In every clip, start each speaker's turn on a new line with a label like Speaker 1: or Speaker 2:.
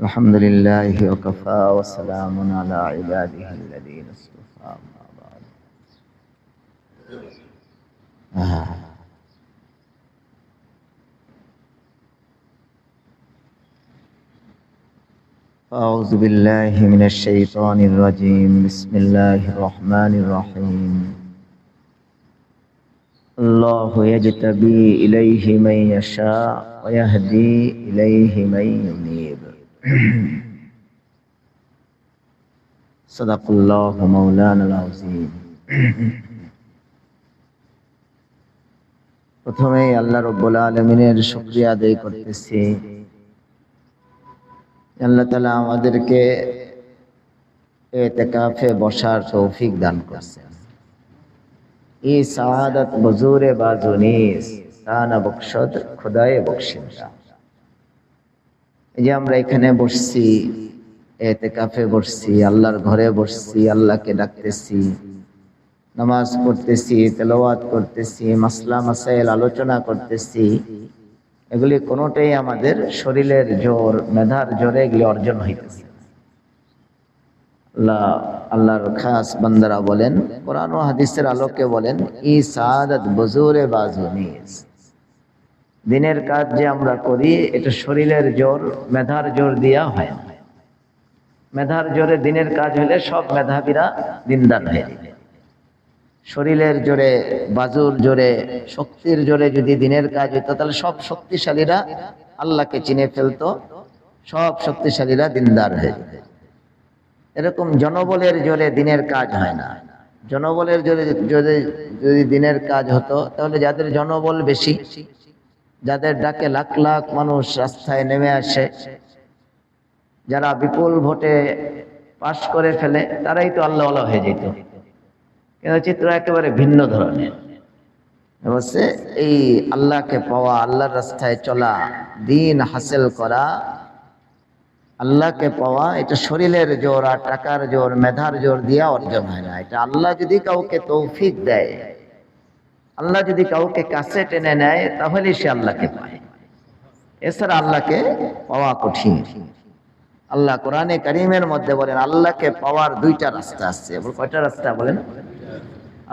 Speaker 1: الحمد لله وكفى وسلام على عباده الذين اصطفى أما بعد. أعوذ بالله من الشيطان الرجيم. بسم الله الرحمن الرحيم. الله يجتبي إليه من يشاء ويهدي إليه من ينيب. صدق الله مولانا العظيم. প্রথমেই আল্লাহ রাব্বুল আলামিনের শুকরিয়া আদায় করতেছি। আল্লাহ তাআলা আমাদেরকে ইতিকাফে বসার তৌফিক দান করেছেন। এই সাআদাত বজুরে বাজুনিস তানা বখশদ খোদায়ে বখশিন্দা। এই যে আমরা এখানে বসছি, ইতিকাফে বসছি, আল্লাহর ঘরে বসছি, আল্লাহকে ডাকতেছি, নামাজ পড়তেছি, তেলাওয়াত করতেছি, মাসলা মাসাইল আলোচনা করতেছি। এগুলি কোনোটাই আমাদের শরীরের জোর, মেধার জোরে এগুলি অর্জন হইতেছে। আল্লাহর খাস বান্দারা বলেন, কোরআন ও হাদিসের আলোকে বলেন, ই সাআদাত বজুরে বাজুনিস। দিনের কাজ যে আমরা করি এটা শরীরের জোর, মেধার জোর দিয়া হয় না। মেধার জোরে দিনের কাজ হলে সব মেধাবীরা দিনদার হয়ে যাবে। শরীরের জোরে, বাজুর জোরে, শক্তির জোরে যদি দিনের কাজ হইতো তাহলে সব শক্তিশালীরা আল্লাহকে চিনে ফেলতো, সব শক্তিশালীরা দিনদার হয়ে যেত। এরকম জনবলের জোরে দিনের কাজ হয় না। জনবলের জোরে যদি দিনের কাজ হতো তাহলে যাদের জনবল বেশি, যাদের ডাকে লাখ লাখ মানুষ রাস্তায় নেমে আসে, যারা বিপুল ভোটে পাশ করে ফেলে, তারাই তো আল্লাহওয়ালা হয়ে যেত। কিন্তু চিত্র একেবারে ভিন্ন ধরনের। বলছে এই আল্লাহকে পাওয়া, আল্লাহর রাস্তায় চলা, দিন হাসিল করা, আল্লাহকে পাওয়া, এটা শরীরের জোর আর টাকার জোর, মেধার জোর দিয়া অর্জন হয় না। এটা আল্লাহ যদি কাউকে তৌফিক দেয়, আল্লাহ যদি কাউকে কাছে টেনে নেয়, তাহলে সে আল্লাহকে পায়। এছাড়া আল্লাহকে পাওয়া কঠিন। আল্লাহ কোরআনে কারীমের মধ্যে বলেন আল্লাহকে পাওয়ার দুইটা রাস্তা আছে। কয়টা রাস্তা বলেন?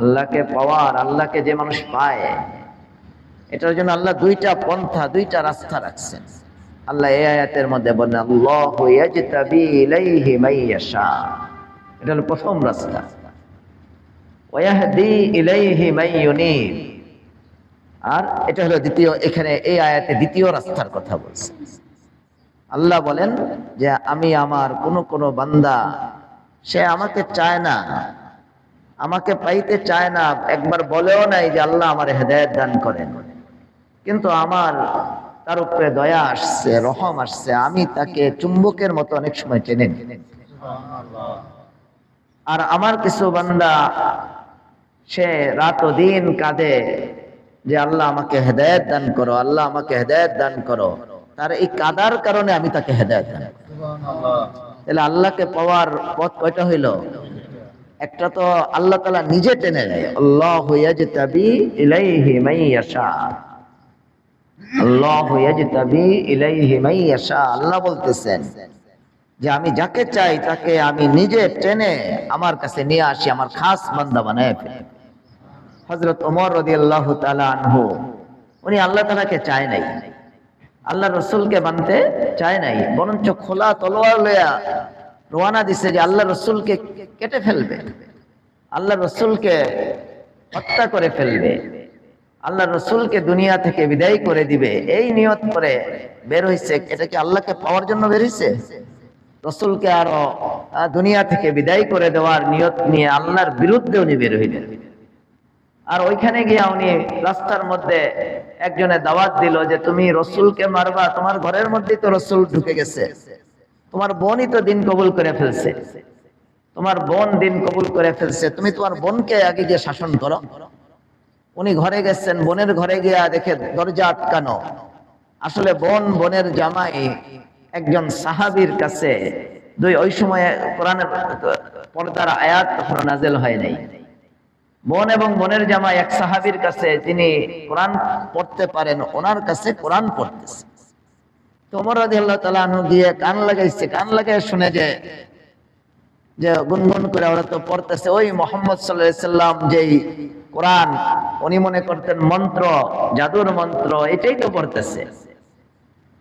Speaker 1: আল্লাহকে পাওয়ার, আল্লাহকে যে মানুষ পায়, এটার জন্য আল্লাহ দুইটা পন্থা, দুইটা রাস্তা রাখছেন। আল্লাহ এই আয়াতের মধ্যে বলেন, আল্লাহু ইয়াজতাবি ইলাইহি মান ইয়াশা। এটা হলো প্রথম রাস্তা। ওয়া ইয়াহদি ইলাইহি মান ইউনিব। আর এটা হলো দ্বিতীয়। এখানে এই আয়াতে দ্বিতীয় রাস্তার কথা বলছে। আল্লাহ বলেন যে আমি আমার কোন বান্দা, সে আমাকে চায় না, আমাকে পাইতে চায় না, একবার বলেও নাই যে আল্লাহ আমার হেদায়েত দান করেন, কিন্তু আমার তার উপরে দয়া আসছে, রহম আসছে, আমি তাকে চুম্বকের মতো অনেক সময় টেনে নিই। আর আমার কিছু বান্দা, সে রাত ও দিন কাঁদে যে আল্লাহ আমাকে হেদায়েত দান করো, আল্লাহ আমাকে হেদায়েত দান করো। তার এই কাদার কারণে আমি তাকে হেদায়েত দান করি। তাহলে আল্লাহকে পাওয়ার পথ কয়টা হইল? একটা তো আল্লাহ তাআলা নিজে টেনে নেয়, আল্লাহু ইয়াজতাবি ইলাইহি মান ইয়াশা। আল্লাহু ইয়াজতাবি ইলাইহি মান ইয়াশা। আল্লাহ বলতেছেন যে আমি যাকে চাই তাকে আমি নিজে টেনে আমার কাছে নিয়ে আসি, আমার খাস বান্দা বানায় ফেলি। হযরত ওমর রাদিয়াল্লাহু তাআলা আনহু, উনি আল্লাহ তাআলাকে চায় নাই, আল্লাহ রসুলকে মানতে চায় নাই, বরঞ্চ খোলা তলোয়ার লইয়া রওনা দিছে যে আল্লাহ রসুলকে কেটে ফেলবে, আল্লাহ রসুলকে হত্যা করে ফেলবে, আল্লাহ রসুলকে দুনিয়া থেকে বিদায় করে দিবে। এই নিয়ত করে বের হইছে। এটা কি আল্লাহকে পাওয়ার জন্য বের হইছে? রসুলকে আরো দুনিয়া থেকে বিদায় করে দেওয়ার নিয়ত নিয়ে আল্লাহর বিরুদ্ধে উনি বের হইলেন। আর ওইখানে গিয়া উনি রাস্তার মধ্যে একজনে দাওয়াত দিল যে তুমি রসুলকে মারবা, তোমার ঘরের মধ্যেই তো রসুল ঢুকে গেছে, তোমার বোনই তো দিন কবুল করে ফেলছে, তোমার বোন দিন কবুল করে ফেলছে, তুমি তোমার বোনকে আগে গিয়ে শাসন করো। উনি ঘরে গেছেন, বোনের ঘরে গিয়া দেখে দরজা আটকানো। আসলে বোনের জামাই একজন সাহাবীর কাছে, ওই সময়ে কোরআনের পর্দার আয়াত তখন নাযিল হয় নাই। বোন এবং বোনের জামাই এক সাহাবীর কাছে, যিনি কোরআন পড়তে পারেন, ওনার কাছে কোরআন পড়তেছে। তো ওমর রাদিয়াল্লাহু তাআলা আনহু গিয়ে কান লাগাইছে, কান লাগাই শুনে যে গুনগুন করে ওরা তো পড়তেছে ওই মুহাম্মদ সাল্লাল্লাহু আলাইহি সাল্লাম যেই কোরআন উনি মনে করতেন মন্ত্র, জাদুর মন্ত্র, এটাই তো পড়তেছে।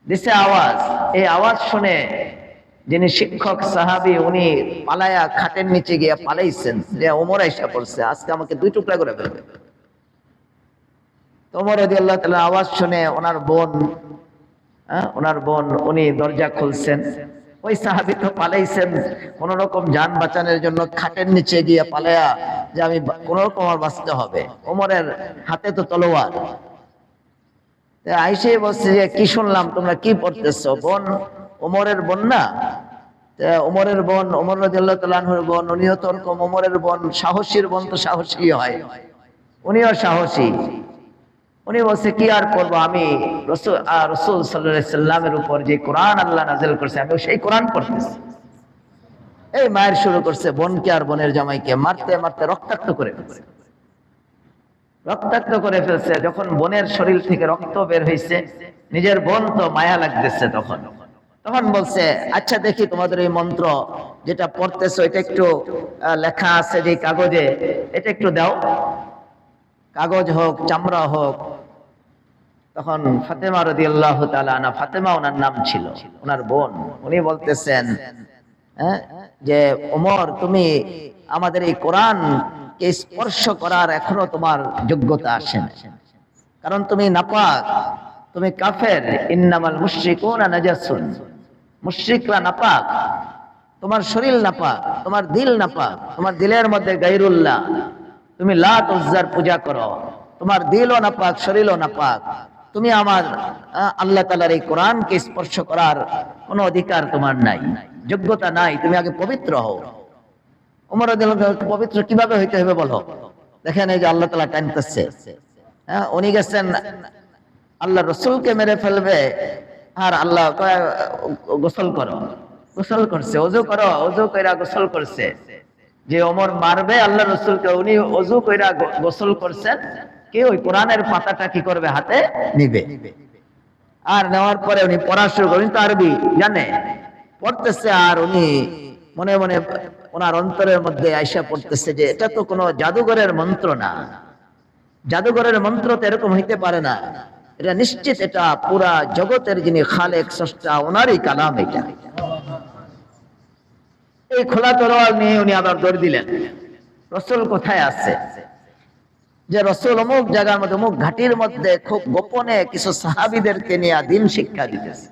Speaker 1: দিছে আওয়াজ, এই আওয়াজ শুনে যিনি শিক্ষক সাহাবী উনি পালায়া খাটের নিচে গিয়ে পালাইছেন যে ওমর আইসা পড়ছে, আজকে আমাকে দুই টুকরা করে ফেলবে। তো ওমর রাদিয়াল্লাহু তাআলা আওয়াজ শুনে ওনার বোন উনি দরজা খুলছেন। ওই সাহাবী তো পালাইছেন কোন রকম যান বাঁচানোর জন্য, খাটের নিচে গিয়ে পালায়া যে আমি কোন রকম আমার বাঁচতে হবে। ওমরের হাতে তো তলোয়ার। আইসে বলছে যে কি শুনলাম তোমরা কি পড়তেছো? বোন ওমরের বোন না, ওমরের বোন, ওমর রাদিয়াল্লাহু তাআলা আনহুর বোন, উনিও তো ওরকম ওমরের বোন, সাহসীর বোন তো সাহসী হয়, উনিও সাহসী। উনি বলছে কি আর করবো, আমি রাসূল সাল্লাল্লাহু আলাইহি সাল্লামের উপর যে কোরআন আল্লাহ নাযিল করছে আমি সেই কোরআন পড়তেছি। এই মায়ের শুরু করছে বোনকে আর বোনের জামাইকে মারতে মারতে রক্তাক্ত করে ফেলছে, রক্তাক্ত করে ফেলছে। যখন বোনের শরীর থেকে রক্ত বের হয়েছে, নিজের বোন তো মায়া লাগতেছে, তখন বলছে আচ্ছা দেখি তোমাদের এই মন্ত্র যেটা পড়তেছো এটা একটু লেখা আছে যে কাগজে, এটা একটু দাও, কাগজ হোক চামড়া হোক। তখন ফাতেমা রাদিয়াল্লাহু তাআলা আনহা, ফাতেমা ওনার নাম ছিল, ওনার বোন, উনি বলতেছেন যে ওমর তুমি আমাদের এই কোরআন কে স্পর্শ করার এখনো তোমার যোগ্যতা আসেনি, কারণ তুমি নাপাক, তুমি কাফের। ইন্নামাল মুশরিকুনা নাজাসুন, মুশরিকরা নাপাক, তোমার শরীর নাপাক, তোমার দিল নাপাক, তোমার দিলের মধ্যে গায়রুল্লাহ, তুমি লাত উজ্জার পূজা করো, তোমার দিলও নাপাক, শরীরও নাপাক, তুমি আমার আল্লাহ তাআলার এই কোরআনকে স্পর্শ করার কোনো অধিকার তোমার নাই, যোগ্যতা নাই, তুমি আগে পবিত্র হও। ওমর রাদিয়াল্লাহু তাআলা পবিত্র কিভাবে হইতে হবে বলো? দেখেন এই যে আল্লাহ তাআলা টানতেছে, উনি গেছেন আল্লাহ রসুলকে মেরে ফেলবে, আর আল্লাহ গোসল করো, গোসল করছে, ওযু করো, ওযু কইরা গোসল করছে। যে ওমর মারবে আল্লাহ রসুলকে, উনি ওযু কইরা গোসল করছেন, কি ওই কোরআনের পাতাটা কি করবে, হাতে নিবে, আর নেওয়ার পরে উনি পড়া শুরু করেন, তো আরবি জানে, পড়তেছে, আর উনি মনে মনে ওনার অন্তরের মধ্যে আয়সা পড়তেছে যে এটা তো কোনো জাদুঘরের মন্ত্র না, জাদুঘরের মন্ত্র তো এরকম হইতে পারে না, এটা নিশ্চিত এটা পুরা জগতের যিনি খালেক স্রষ্টা ওনারই কালাম এটা। এই খোলা তলোয়ার নিয়ে উনি আবার দৌড় দিলেন, রসুল কোথায় আছে? যে রসুল অমুক জায়গার মধ্যে, অমুক ঘাটির মধ্যে খুব গোপনে কিছু সাহাবীদেরকে নিয়ে দিন শিক্ষা দিতেছে,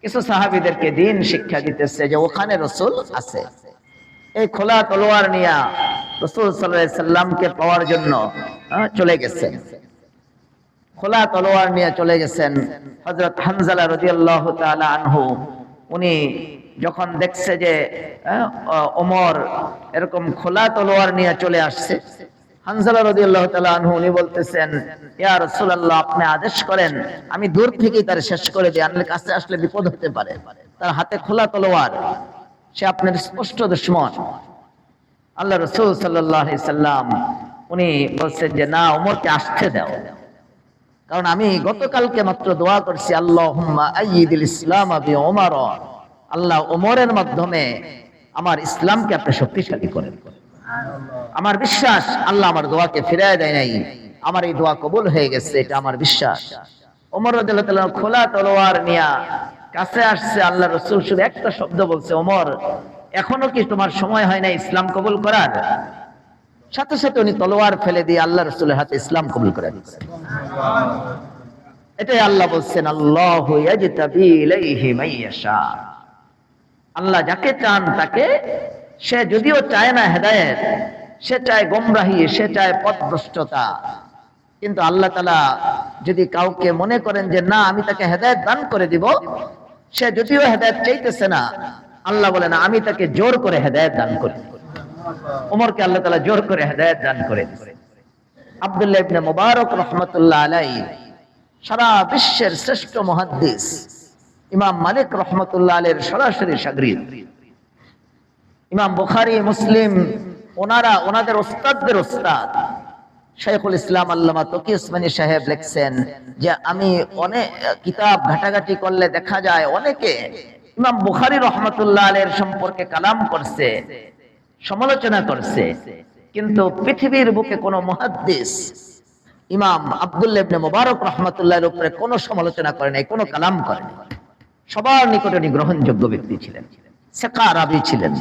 Speaker 1: কিছু সাহাবীদেরকে দিন শিক্ষা দিতেছে, যে ওখানে রসুল আছে। এই খোলা তলোয়ার নিয়ে রসুল সাল্লাল্লাহু আলাইহি সাল্লামকে পাওয়ার জন্য চলে গেছেন, খোলা তলোয়ার নিয়ে চলে গেছেন। হযরত হানজালা রাদিয়াল্লাহু তাআলা আনহু উনি যখন দেখছে যে ওমর এরকম খোলা তলোয়ার নিয়ে চলে আসছে, হানজালা রাদিয়াল্লাহু তাআলা আনহু উনি বলতেছেন ইয়া রাসূলুল্লাহ আপনি আদেশ করেন আমি দূর থেকেই তার শেষ করে দিই, আপনার কাছে আসলে বিপদ হতে পারে, তার হাতে খোলা তলোয়ার, সে আপনার স্পষ্ট দুশমন। আল্লাহ রাসূল সাল্লাল্লাহু আলাইহি সাল্লাম উনি বলছেন যে না, ওমরকে আসতে দাও, কারণ আমি গতকালকে মাত্র দোয়া করছি আল্লাহুম্মা আইয়িদিল ইসলাম বি ওমর, আল্লাহ ওমরের মাধ্যমে আমার ইসলামকে আপনি শক্তিশালী করেন। আমার বিশ্বাস আল্লাহ আমার দোয়াকে ফিরিয়ে দেয় নাই, আমার এই দোয়া কবুল হয়ে গেছে, এটা আমার বিশ্বাস। ওমর রাদিয়াল্লাহু তাআলা খোলা তলোয়ার নিয়ে কাছে আসছে, আল্লাহ রাসূল শুধু একটা শব্দ বলছে, ওমর এখনো কি তোমার সময় হয় না ইসলাম কবুল করার? সাথে সাথে উনি তলোয়ার ফেলে দিয়ে আল্লাহ রাসূলের হাতে ইসলাম কবুল করে দিয়েছেন। এটাই আল্লাহ বলছেন আল্লাহু ইয়াজতাবি ইলাইহি মাইয়াশা, আল্লাহ যাকে চান তাকে, সে যদিও চায় না হেদায়েত, সে চায় গোমরাহি, সে চায় পথভ্রষ্টতা, কিন্তু আল্লাহ তাআলা যদি কাউকে মনে করেন যে না আমি তাকে হেদায়েত দান করে দিব, সে যদিও হেদায়েত চাইতেছে না, আল্লাহ বলেন আমি তাকে জোর করে হেদায়েত দান করি। ওমরকে আল্লাহ তাআলা জোর করে হেদায়েত দান করে দিয়েছেন। আব্দুল্লাহ ইবনে মুবারক রাহমাতুল্লাহ আলাইহি সারা বিশ্বের শ্রেষ্ঠ মুহাদ্দিস, ইমাম মালিক রাহমাতুল্লাহ আলাইহির সরাসরি শাগরিদ। ইমাম বুখারী, মুসলিম ওনারা ওনাদের ওস্তাদদের ওস্তাদ, শাইখুল ইসলাম আল্লামা তকি উসমানী সাহেব লিখছেন যে আমি অনেক কিতাব ঘাটাঘাটি করলে দেখা যায় অনেকে ইমাম বুখারী রাহমাতুল্লাহ আলাইহির সম্পর্কে কালাম করছে, সমালোচনা করছে, কিন্তু পৃথিবীর বুকে কোনো মুহাদ্দিস ইমাম আব্দুল্লাহ ইবনে মুবারক রাহমাতুল্লাহর উপরে কোনো সমালোচনা করে নাই, কোনো কালাম করে নাই। সবার নিকটে উনি গ্রহণযোগ্য ব্যক্তি ছিলেন, সিকা আরবি ছিলেন।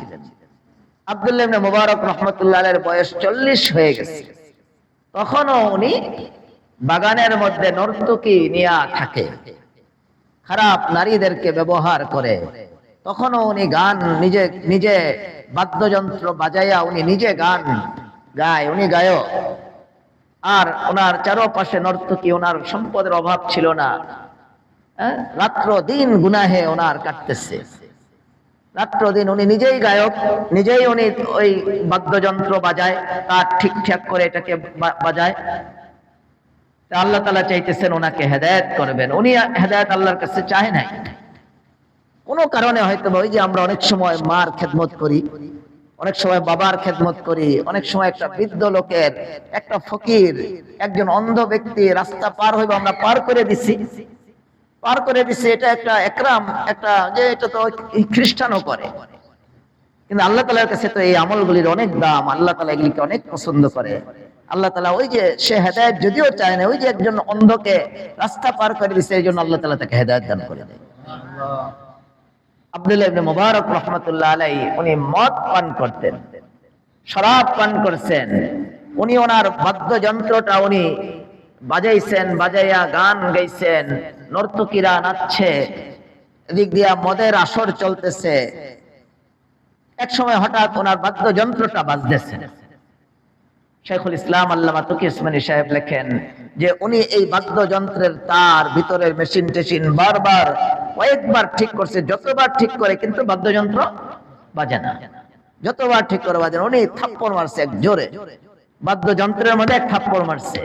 Speaker 1: আব্দুল্লাহ ইবনে মুবারক রাহমাতুল্লাহ আলাইহির বয়স 40 হয়ে গেছে, তখনও উনি বাগানের মধ্যে নর্তকী নিয়ে থাকে, খারাপ নারীদেরকে ব্যবহার করে। তখনও উনি গান নিজে নিজে বাদ্যযন্ত্র বাজাইয়া উনি নিজে গান গায়, উনি গায়ক। আর ওনার চারপাশে নর্তকী, ওনার সম্পদের অভাব ছিল না। রাত্র দিন গুনাহে ওনার কাটতেছে, রাত্র দিন উনি নিজেই গায়ক, নিজেই উনি ওই বাদ্যযন্ত্র বাজায়, তার ঠিকঠাক করে এটাকে বাজায়। আল্লাহ তাআলা চাইতেছেন ওনাকে হেদায়েত করবেন, উনি হেদায়েত আল্লাহর কাছে চায় নাই। কোনো কারণে হয়তো ওই যে আমরা অনেক সময় মার খেদমত করি, অনেক সময় বাবার খেদমত করি, অনেক সময় একটা বৃদ্ধ লোকের, একটা ফকির, একজন অন্ধ ব্যক্তি রাস্তা পার হইবে, আমরা পার করে দিছি, এটা একটা একরাম, একটা যে এটা তো খ্রিস্টানও করে। কিন্তু আল্লাহ তাআলার কাছে তো এই আমলগুলির অনেক দাম, আল্লাহ তাআলা এগুলিকে অনেক পছন্দ করে। আল্লাহ তাআলা ওই যে সে হেদায়েত যদিও চায় না, ওই যে একজন অন্ধকে রাস্তা পার করে দিছে, এই জন্য আল্লাহ তাআলা তাকে হেদায়েত দান করে দেয়। আব্দুল্লাহ ইবনে মুবারক রাহমাতুল্লাহ আলাইহি উনি মদ পান করতেন, শরাব পান করছেন। উনি ওনার বাদ্যযন্ত্রটা উনি বাজাইছেন, বাজাইয়া গান গাইছেন, নর্তকীরা নাচছে, এদিক দিয়া মদের আসর চলতেছে। এক সময় হঠাৎ ওনার বাদ্যযন্ত্রটা বাজতেছে। শাইখুল ইসলাম আল্লামা তকি উসমানী সাহেব লেখেন যে উনি এই বাদ্যযন্ত্রের তার ভিতরের মেশিন টেশিন বারবার কয়েকবার ঠিক করছে, যতবার ঠিক করে কিন্তু বাদ্যযন্ত্র বাজে না, যতবার ঠিক করে বাজে না। উনি থাপ্পড় মারছে এক জোরে, বাদ্যযন্ত্রের মধ্যে এক থাপ্পড় মারছে,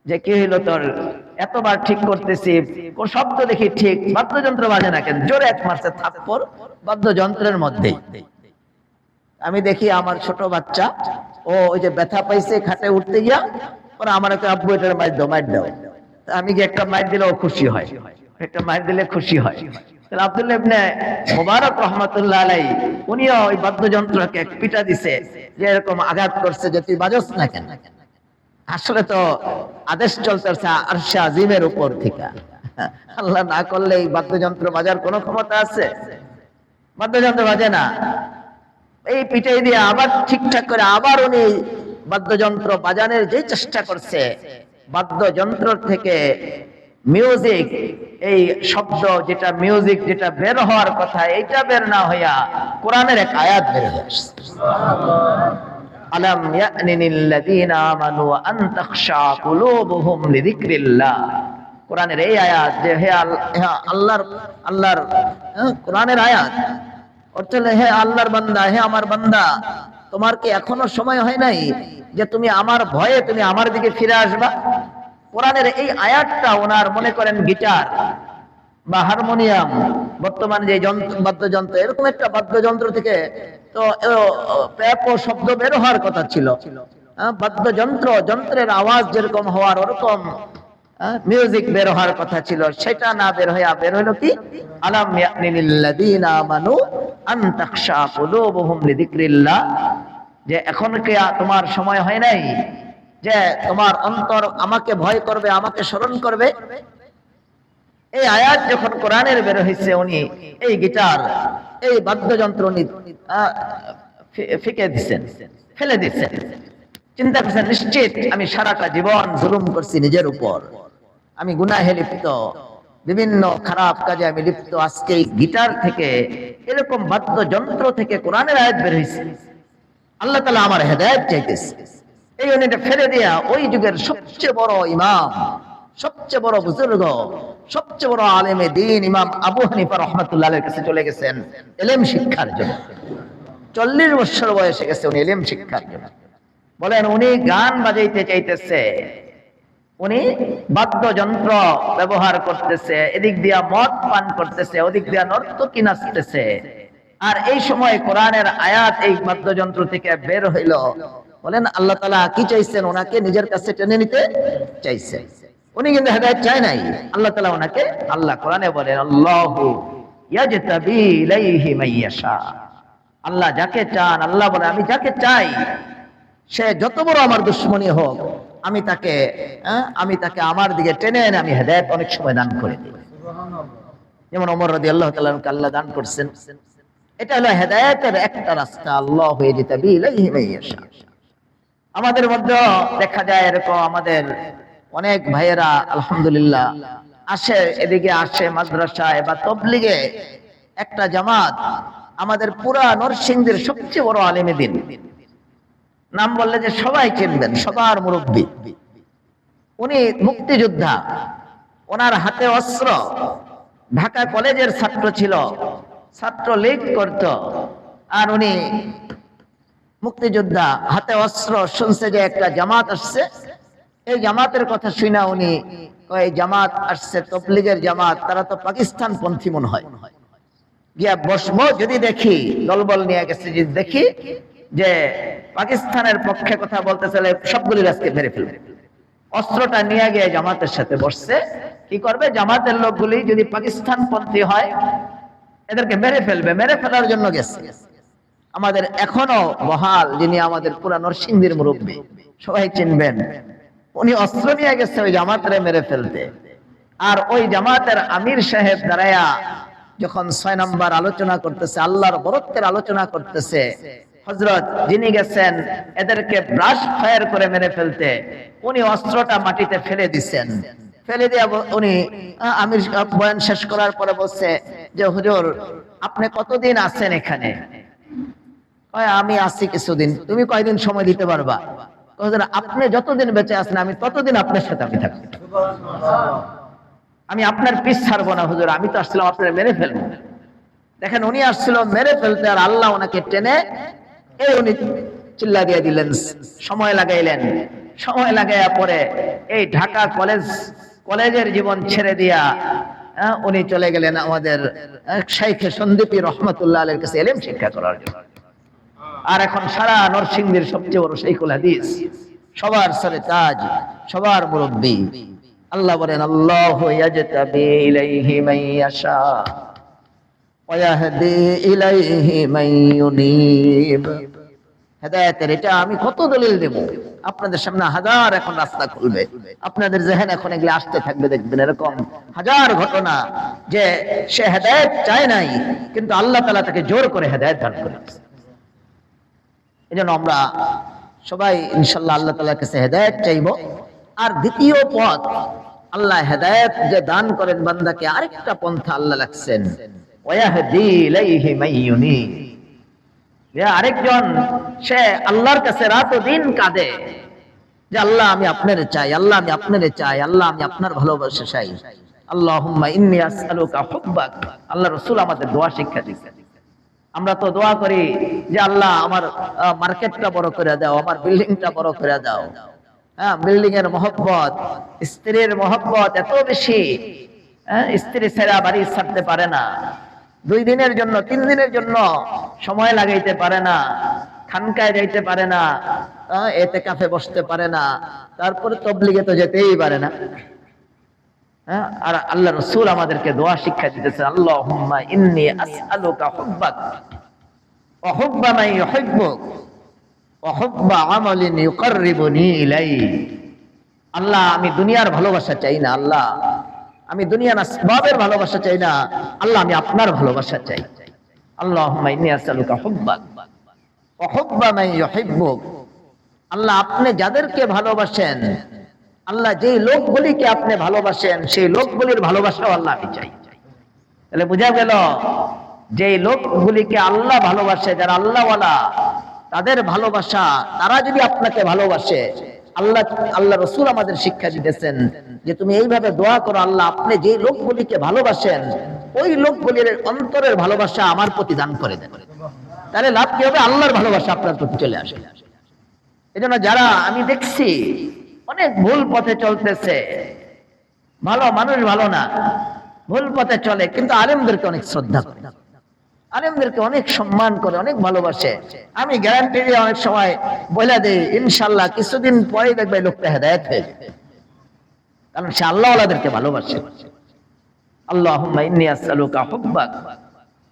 Speaker 1: যে কি হইলো তোর, এতবার ঠিক করতেছি, কোন শব্দ দেখি ঠিক, বাদ্যযন্ত্র বাজে না কেন? জোরে এক মারছে থাপ্পড় বাদ্যযন্ত্রের মধ্যে। আমি দেখি আমার ছোট বাচ্চা, ও ওই যে ব্যথা পাইছে খাটে উঠতে গিয়া, ওরা আমার একটা আব্বু এটার মাইর দাও, মাইর দাও। আমি কি একটা মাইর দিলে ও খুশি হয়, একটা মাইর দিলে খুশি হয়। তাহলে আব্দুল্লাহ ইবনে মুবারক রাহমাতুল্লাহ আলাইহি উনিও ওই বাদ্যযন্ত্রকে এক পিটা দিছে, যে এরকম আঘাত করছে যে তুই বাজস না কেন। আসলে তো আদেশ চলতেছে আরশে আজিমের উপর থেকে, আল্লাহ না করলে এই বাদ্যযন্ত্র বাজার কোনো ক্ষমতা আছে? বাদ্যযন্ত্র বাজে না। এই পিটাই দিয়ে আবার ঠিকঠাক করে আবার উনি বাদ্যযন্ত্র বাজানোর যে চেষ্টা করছে, বাদ্যযন্ত্র থেকে মিউজিক, এই শব্দ যেটা মিউজিক যেটা বের হওয়ার কথা, এইটা বের না হইয়া কোরআনের এক আয়াত বের হয়ে আসছে, আলাম ইয়ানিল লাযীনা আমানু আন তাখশা কুলুবুহুম লিযিকরিল্লাহ। কোরআনের এই আয়াত, যে হে আল্লাহর কোরআনের আয়াত, অর্থ হলো হে আল্লাহর বান্দা, হে আমার বান্দা, তোমার কি এখনো সময় হয় নাই যে তুমি আমার ভয়ে তুমি আমার দিকে ফিরে আসবা? কোরআনের এই আয়াতটা ওনার মনে করেন গিটার বা হারমোনিয়াম, বর্তমানে যে বাদ্যযন্ত্র, এরকম একটা বাদ্যযন্ত্র থেকে তো প্যাপ ও শব্দ বের হওয়ার কথা ছিল। যন্ত্রের আওয়াজ যেরকম হওয়ার ওরকম মিউজিক বের হওয়ার কথা ছিল, সেটা না বের হইয়া বের হইল কি, আলাম ইয়ানিল লাযীনা আমানু আন তাখশা কুলুবুহুম লিযিকরিল্লাহ, যে এখন কি তোমার সময় হয় নাই যে তোমার অন্তর আমাকে ভয় করবে, আমাকে স্মরণ করবে? এই আয়াত যখন কোরআনের বের হয়েছে, উনি এই গিটার, এই বাদ্যযন্ত্র উনি ফেলে দিচ্ছেন। চিন্তা করছেন, নিশ্চিত আমি সারাটা জীবন জুলুম করছি নিজের উপর, আমি গুনাহে লিপ্ত, বিভিন্ন খারাপ কাজে আমি লিপ্ত। আজকে এই গিটার থেকে, এরকম বাদ্যযন্ত্র থেকে কোরআনের আয়াত বের হয়েছে, আল্লাহ তাআলা আমার হেদায়েত চাইতেছে। এই উনিটা ফেলে দিয়া ওই যুগের সবচেয়ে বড় ইমাম, সবচেয়ে বড় বুজুর্গ, সবচেয়ে বড় আলেমে দ্বীন ইমাম আবু হানিফা রাহমাতুল্লাহ আলাইহির কাছে চলে গেছেন ইলম শিক্ষার জন্য। 40 বছর বয়সে গেছে উনি ইলম শিক্ষার জন্য। বলেন, উনি গান বাজাইতে চাইতেছে, উনি বাদ্যযন্ত্র ব্যবহার করতেছে, এদিক দিয়া মদ পান করতেছে, ওদিক দিয়া নর্তকী নাচতেছে। আর এই সময় কোরআনের আয়াত এই বাদ্যযন্ত্র থেকে বের হইল, বলেন আল্লাহ তাআলা কি চাইছেন? ওনাকে নিজের কাছে টেনে নিতে চাইছেন। উনি কিন্তু হেদায়েত চায় নাই, আল্লাহ তাআলা ওনাকে, আল্লাহ কোরআনে বলেন আল্লাহু ইয়াজতাবি ইলাইহি মাইয়াশা। আল্লাহ যাকে চান, আল্লাহ বলে আমি যাকে চাই সে যত বড় আমার দুশ্মনী হোক আমি তাকে আমার দিকে টেনে এনে আমি হেদায়েত অনেক সময় দান করে দিই। যেমন ওমর রাদিয়াল্লাহু তাআলা আনহু আল্লাহ দান করছেন। এটা হলো হেদায়েতের একটা রাস্তা, আল্লাহু ইয়াজতাবি ইলাইহি মাইয়াশা। আমাদের মধ্যে দেখা যায় এরকম, আমাদের অনেক ভাইয়েরা আলহামদুলিল্লাহ আসে, এদিকে আসে মাদ্রাসায় বা তবলিগে একটা জামাত, আমাদের পুরা নরসিংদীর সবচেয়ে বড় আলেম দ্বীন, নাম বললে যে সবাই চিনবেন, সবার মুরব্বী। উনি মুক্তিযোদ্ধা, ওনার হাতে অস্ত্র, ঢাকা কলেজের ছাত্র ছিল, ছাত্র লীগ করত, আর উনি মুক্তিযোদ্ধা, হাতে অস্ত্র। শুনছে যে একটা জামাত আসছে, এই জামাতের কথা শুনা উনি এই জামাত আসছে তবলিগের জামাত, তারা তো পাকিস্তান পন্থী মনে হয়, গিয়া বসবো, যদি দেখি দলবল নিয়ে গেছে, যদি দেখি যে পাকিস্তানের পক্ষে কথা বলতে চলে, সবগুলি আজকে মেরে ফেলবে। অস্ত্রটা নিয়ে গিয়ে জামাতের সাথে বসছে, কি করবে? জামাতের লোকগুলি যদি পাকিস্তান পন্থী হয় এদেরকে মেরে ফেলবে, মেরে ফেলার জন্য গেছে। আমাদের এখনো বহাল, যিনি আমাদের পুরা নরসিংদীর মুরব্বী, সবাই চিনবেন, উনি অস্ত্র নিয়ে গেছে ওই জামাতরে মেরে ফেলতে। আর ওই জামাতের আমির সাহেব দাঁড়ায়া যখন 6 নম্বর আলোচনা করতেছে, আল্লাহর বরত্বের আলোচনা করতেছে, হযরত যিনি গেছেন এদেরকে ব্রাশ ফায়ার করে মেরে ফেলতে, উনি অস্ত্রটা মাটিতে ফেলে দিচ্ছেন। ফেলে দিয়ে উনি আমির বয়ান শেষ করার পরে বলছে যে হুজুর আপনি কতদিন আছেন এখানে? আমি আছি কিছুদিন। তুমি কয়দিন সময় দিতে পারবা? আপনি যতদিন বেঁচে আছেন আমি ততদিন আপনার সাথে আমি থাকবো, আমি আপনার পিছ ছাড়বো না হুজুর, আমি তো আসছিলাম আপনার মেরে ফেলবো। দেখেন উনি আসছিল মেরে ফেলতে, আর আল্লাহ ওনাকে টেনে উনি চিল্লা দিয়ে দিলেন, সময় লাগাইলেন। সময় লাগাইয়া পরে এই ঢাকা কলেজের জীবন ছেড়ে দিয়া উনি চলে গেলেন আমাদের শাইখে সন্দীপী রহমাতুল্লাহ আলাইহির কাছে ইলম শিক্ষা করার জন্য। আর এখন সারা নরসিংদীর সবচেয়ে বড় শাইখুল হাদিস, সবার সরে তাজ, সবার মুরব্বী। আল্লাহ বলেন আল্লাহু ইয়াজতাবি ইলাইহি মাইয়াশা ওয়া ইয়াহদি ইলাইহি মাইয়ুনিব। হেদায়েতের এটা আমি কত দলিল দেব, আপনাদের সামনে হাজার এখন রাস্তা খুলবে, আপনাদের জেহেন এখন এগুলো আসতে থাকবে, দেখবেন এরকম হাজার ঘটনা যে সে হেদায়েত চায় নাই, কিন্তু আল্লাহ তাআলা তাকে জোর করে হেদায়েত দান করেছে। এজন্য আমরা সবাই ইনশাআল্লাহ আল্লাহ তাআলার কাছে হেদায়েত চাইবো। আর দ্বিতীয় পথ, আল্লাহ হেদায়েত যে দান করেন বান্দাকে, আরেকটা পন্থা আল্লাহ রাখছেন, ওয়াহদি ইলাইহি মাইয়ুনিব। আরেকজন সে আল্লাহর কাছে রাত ও দিন কাঁদে যে আল্লাহ আমি আপনারে চাই, আল্লাহ আমি আপনারে চাই, আল্লাহ আমি আপনার ভালোবাসা চাই। আল্লাহুম্মা ইন্নী আসআলুকা হুব্বাক। আল্লাহ রাসূল আমাদের দোয়া শিক্ষা দিয়েছেন। আমরা তো দোয়া করি যে আল্লাহ আমার মার্কেটটা বড় করে দাও, আমার বিল্ডিংটা বড় করে দাও। বিল্ডিং এর মহব্বত, স্ত্রীর মহব্বত এত বেশি, স্ত্রী ছাড়া বাড়ি ছাড়তে পারে না, 2 দিনের জন্য 3 দিনের জন্য সময় লাগাইতে পারে না, খানকায় যাইতে পারে না, এতেকাফে বসতে পারে না, তারপরে তবলিগে তো যেতেই পারে না। আর আল্লাহ রাসূল আমাদেরকে দোয়া শিক্ষা দিতেছেন, আল্লাহুম্মা ইন্নী আসআলুকা হুব্বাক ওয়া হুব্বা মান ইউহিব্বুক ওয়া হুব্বা আমালিন ইউকাররিবুনি ইলাইহি। আল্লাহ আমি দুনিয়ার ভালোবাসা চাই না, আল্লাহ আমি দুনিয়ার আসবাবের ভালোবাসা চাই না, আল্লাহ আমি আপনার ভালোবাসা চাই। আল্লাহুম্মা ইন্নী আসআলুকা হুব্বাক ওয়া হুব্বা মান ইউহিব্বুক। আল্লাহ আপনি যাদেরকে ভালোবাসেন, আল্লাহ যেই লোকগুলিকে আপনি ভালোবাসেন সেই লোকগুলির ভালোবাসাও আল্লাহ আমি চাই। তাহলে বোঝা গেল যেই লোকগুলিকে আল্লাহ ভালোবাসে, যারা আল্লাহওয়ালা, তাদের ভালোবাসা, তারা যদি আপনাকে ভালোবাসে, আল্লাহ রাসূল আমাদের শিক্ষা দিতেছেন যে তুমি এইভাবে দোয়া করো, আল্লাহ আপনি যে লোকগুলিকে ভালোবাসেন ওই লোকগুলির অন্তরের ভালোবাসা আমার প্রতি দান করে দেন। তাহলে লাভ কি হবে? আল্লাহর ভালোবাসা আপনার প্রতি চলে আসে। এজন্য যারা আমি দেখছি অনেক ভুল পথে চলতেছে, ভালো মানুষ ভালো না, ভুল পথে চলে, কিন্তু আলেমদেরকে অনেক শ্রদ্ধা করে, আলেমদেরকে অনেক সম্মান করে, অনেক ভালোবাসে। আমি গ্যারান্টি দিয়ে অনেক সময় বলে দিই, ইনশাল্লাহ কিছুদিন পরে দেখবে লোকটা হেদায়েত হয়ে যাবে, কারণ সে আল্লাহ ওয়ালাদেরকে ভালোবাসে। আল্লাহুম্মা ইন্নী আসআলুকা হুব্বাক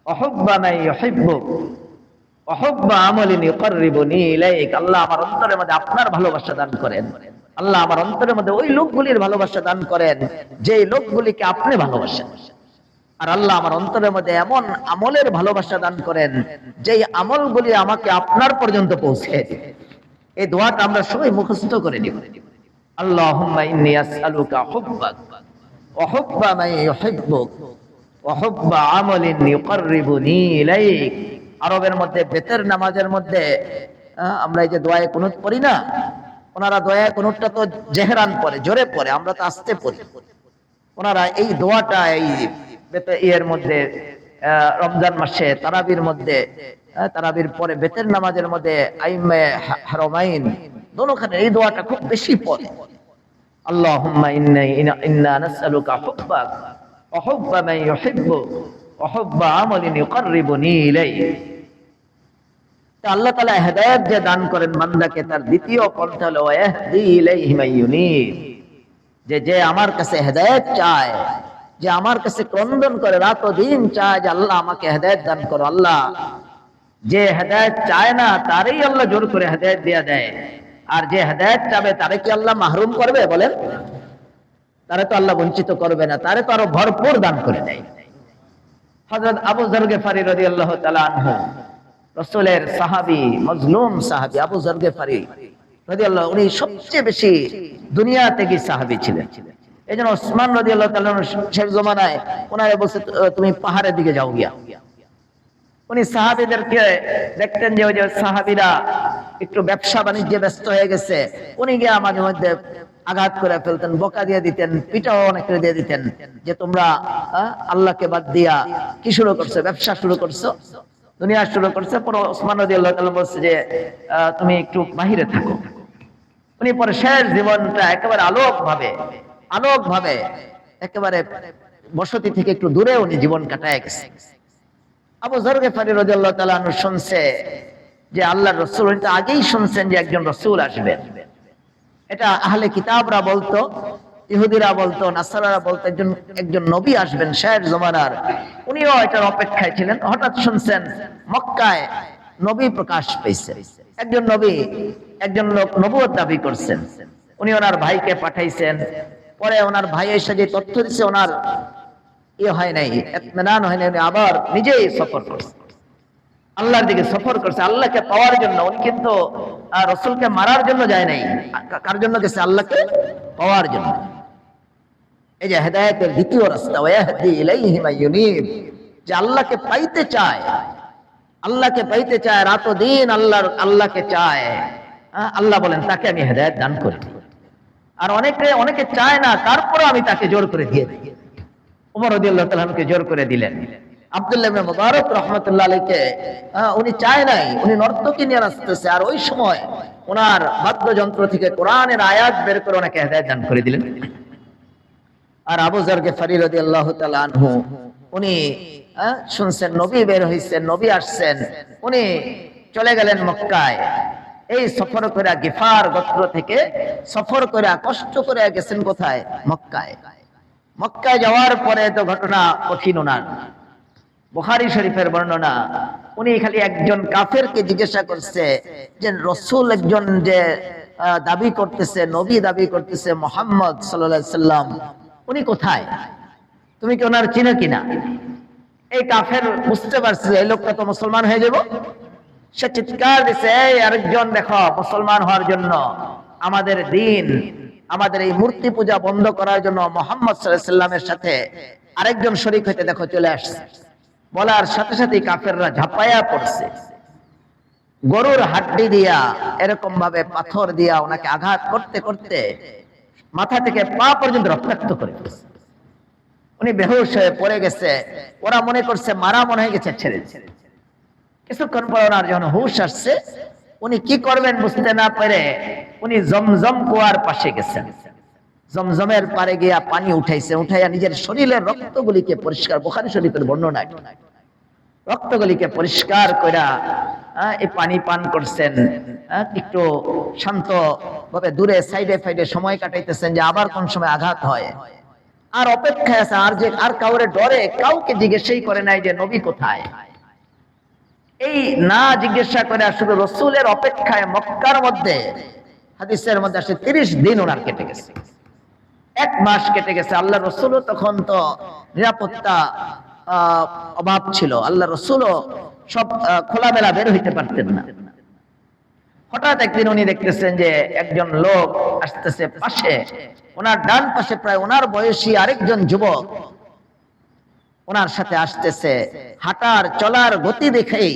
Speaker 1: ওয়া হুব্বা মান ইউহিব্বুক ওয়া হুব্বা আমালিন ইউকাররিবুনি ইলাইক। আল্লাহ আমার অন্তরের মধ্যে আপনার ভালোবাসা দান করেন। আল্লাহ আমার অন্তরের মধ্যে ওই লোকগুলির ভালোবাসা দান করেন যেই লোকগুলিকে আপনি ভালোবাসেন। আর আল্লাহ আমার অন্তরের মধ্যে এমন আমলের ভালোবাসা দান করেন যেই আমলগুলি আমাকে আপনার পর্যন্ত পৌঁছে দিবে। এই দোয়াটা আমরা সবাই মুখস্থ করে নিব। আল্লাহুম্মা ইন্নী আসআলুকা হুব্বাক ওয়া হুব্বা মান ইউহিব্বুক ওয়া হুব্বা আমালিন ইউকাররিবুনি ইলাইক। আরবের মধ্যে বেতের নামাজের মধ্যে আমরা এই যে দোয়ায়ে কুনুত পড়ি না, ওনারা দোয়ায়ে কুনুতটা তো জেহরান পড়ে, জোরে পড়ে, আমরা তো আস্তে পড়ি। ওনারা এই দোয়াটা এই এর মধ্যে রমজান মাসে তারাবির মধ্যে, তারাবির পরে বেতের নামাজের মধ্যে আইমে হারমাইন দোনোখানে এই দোয়াটা খুব বেশি পড়ে। আল্লাহুম্মা ইন্না নাসআলুকা হুব্বাক ওয়া হুব্বা মান ইউহিব্বুক ওয়া হুব্বা আমালিন ইউকাররিবুনি ইলাইক। তা আল্লাহ তাআলা হেদায়েত যে দান করেন বান্দাকে, তার দ্বিতীয় পন্থা হলো ইয়াহদি ইলাইহি মান ইউনীব। যে আমার কাছে হেদায়েত চায়, যে আমার কাছে ক্রন্দন করে রাত ও দিন চায় যে আল্লাহ আমাকে হেদায়েত দান করো। আল্লাহ যে হেদায়েত চায় না তারই আল্লাহ জোর করে হেদায়েত দেয়া দেয়, আর যে হেদায়েত চাবে তারে কি আল্লাহ মাহরুম করবে বলেন? তারে তো আল্লাহ বঞ্চিত করবে না, তারে তো আরো ভরপুর দান করে দেয়। হযরত আবু যর গিফারী রাদিয়াল্লাহু তাআলা আনহু, রাসূলের সাহাবী, মজলুম সাহাবী আবু যর গিফারী রাদিয়াল্লাহু, উনি সবচেয়ে বেশি দুনিয়া থেকে সাহাবী ছিলেন। এইজন্য ওসমান রাদিয়াল্লাহু তাআলা শেষ জমানায় ওনারে বলছে তুমি পাহাড়ের দিকে যাও গিয়া। উনি সাহাবীদেরকে দেখতেন যে ওই যে সাহাবীরা একটু ব্যবসা বাণিজ্যে ব্যস্ত হয়ে গেছে, উনি গিয়া মাঝে মধ্যে আঘাত করে ফেলতেন, বকা দিয়ে দিতেন, পিটাও অনেক দিয়ে দিতেন যে তোমরা আল্লাহকে বাদ দিয়া কি শুরু করছো, ব্যবসা শুরু করছো, দুনিয়া শুরু করছে। পরে ওসমান রাদিয়াল্লাহু তাআলা বলছে যে তুমি একটু বাহিরে থাকো। উনি পরে শেষ জীবনটা একেবারে আলোক ভাবে একেবারে বসতি থেকে একটু দূরে উনি জীবন কাটায় গেছে। আবু যর গিফারী রাদিয়াল্লাহু তাআলা আনহু শুনছে যে আল্লাহর রাসূল, উনি তো আগেই শুনছেন যে একজন রাসূল আসবেন। এটা আহলে কিতাবরা বলতো, ইহুদিরা বলতো, নাসারারা বলতো একজন নবী আসবেন শেষ জমানার। উনিও এটার অপেক্ষায় ছিলেন। হঠাৎ শুনছেন মক্কায় নবী প্রকাশ পেয়েছে, একজন নবী, একজন লোক নবুয়ত দাবি করছেন। উনি ওনার ভাইকে পাঠাইছেন। পরে ওনার ভাই এসে যে তথ্য দিচ্ছে ওনার হয় নাই, ইতমিনান হয় নাই, উনি আবার নিজেই সফর করছে, আল্লাহর দিকে সফর করছে আল্লাহকে পাওয়ার জন্য। উনি কিন্তু রাসূলকে মারার জন্য যায় নাই, কার জন্য গেছে? আল্লাহকে পাওয়ার জন্য। এই যে হেদায়েতের দ্বিতীয় রাস্তা, ওয়াহদি ইলাইহি মান ইউনীব, যে আল্লাহকে পাইতে চায়, আল্লাহকে পাইতে চায়, রাত ও দিন আল্লাহকে চায়, আল্লাহ বলেন তাকে আমি হেদায়েত দান করি। আর অনেকে চায় না, তারপরে আমি তাকে জোর করে দিয়ে দিই। ওমর রাদিয়াল্লাহু তাআলা আনহুকে জোর করে দিলেন। আব্দুল্লাহ ইবনে মুবারক রাহমাতুল্লাহ আলাইহি উনি চায় নাই, উনি নর্তকী নিয়ে আসতেছে, আর ওই সময় ওনার বাদ্যযন্ত্র থেকে কোরআনের আয়াত বের করে ওনাকে হেদায়েত দান করে দিলেন। আর আবু যর গিফারী রাদিয়াল্লাহু তাআলা আনহু, উনি শুনছেন নবী বের হইছেন, নবী আসছেন, উনি চলে গেলেন মক্কায়। এই সফর করে গিফার গোত্র থেকে সফর করে কষ্ট করে গেছেন কোথায়? মক্কায়। মক্কায় যাওয়ার পরে তো ঘটনা কঠিন ওনার, বুখারী শরীফের বর্ণনা। উনি খালি একজন কাফেরকে জিজ্ঞাসা করছে যে রাসূল একজন যে দাবি করতেছে, নবী দাবি করতেছে মুহাম্মদ সাল্লাল্লাহু আলাইহি সাল্লাম, উনি কোথায়? তুমি কি ওনার চিনো কিনা? এই কাফের বুঝতে পারছে এই লোকটা তো মুসলমান হয়ে যাব। সে চিৎকার দিছে, এই আরেকজন দেখো, মুসলমান হওয়ার জন্য, আমাদের দিন, আমাদের এই মূর্তি পূজা বন্ধ করার জন্য মুহাম্মদ সাল্লাল্লাহু আলাইহি সাল্লামের সাথে আরেকজন শরীক হইতে দেখো চলে আসছে। বলার সাথে সাথে কাফেররা ঝাঁপায়া পড়ছে, গরুর হাড্ডি দিয়া এরকম ভাবে পাথর দিয়া ওনাকে আঘাত করতে করতে মাথা থেকে পা পর্যন্ত রক্তাক্ত করে দিয়েছে। উনি বেহুশ হয়ে পড়ে গেছে। ওরা মনে করছে মারা মনে হয়ে গেছে, ছেড়ে ছেড়ে। কিছুক্ষণ পর ওনার যখন হুশ আসছে, উনি কি করবেন বুঝতে না পেরে উনি জমজম কুয়ার পাশে গেছেন। জমজমের পারে গিয়া পানি উঠাইয়া নিজের শরীরের রক্তগুলিকে পরিষ্কার, বুখারী শরীফের বর্ণনা, রক্তগুলিকে পরিষ্কার কইরা এই পানি পান করছেন, একটু শান্ত ভাবে দূরে সাইডে ফাইডে সময় কাটাইতেছেন যে আবার কোন সময় আঘাত হয়, আর অপেক্ষায় আছে, আর কাউরে ডরে কাউকে জিজ্ঞেসই করে নাই যে নবী কোথায়। এই না জিজ্ঞাসা করে শুধু রসুলের অপেক্ষায় মক্কার মধ্যে, হাদিসের মধ্যে আসে 30 দিন ওনার কেটে গেছে, 1 মাস কেটে গেছে। আল্লাহ রসুলও তখন তো নিরাপত্তা অভাব ছিল, আল্লাহ রসুলও সব খোলামেলা বের হইতে পারতেন না। হঠাৎ একদিন উনি দেখতেছেন যে একজন লোক আসতেছে পাশে, ওনার ডান পাশে প্রায় ওনার বয়সী আরেকজন যুবক ওনার সাথে আসতেছে। হাঁটার চলার গতি দেখেই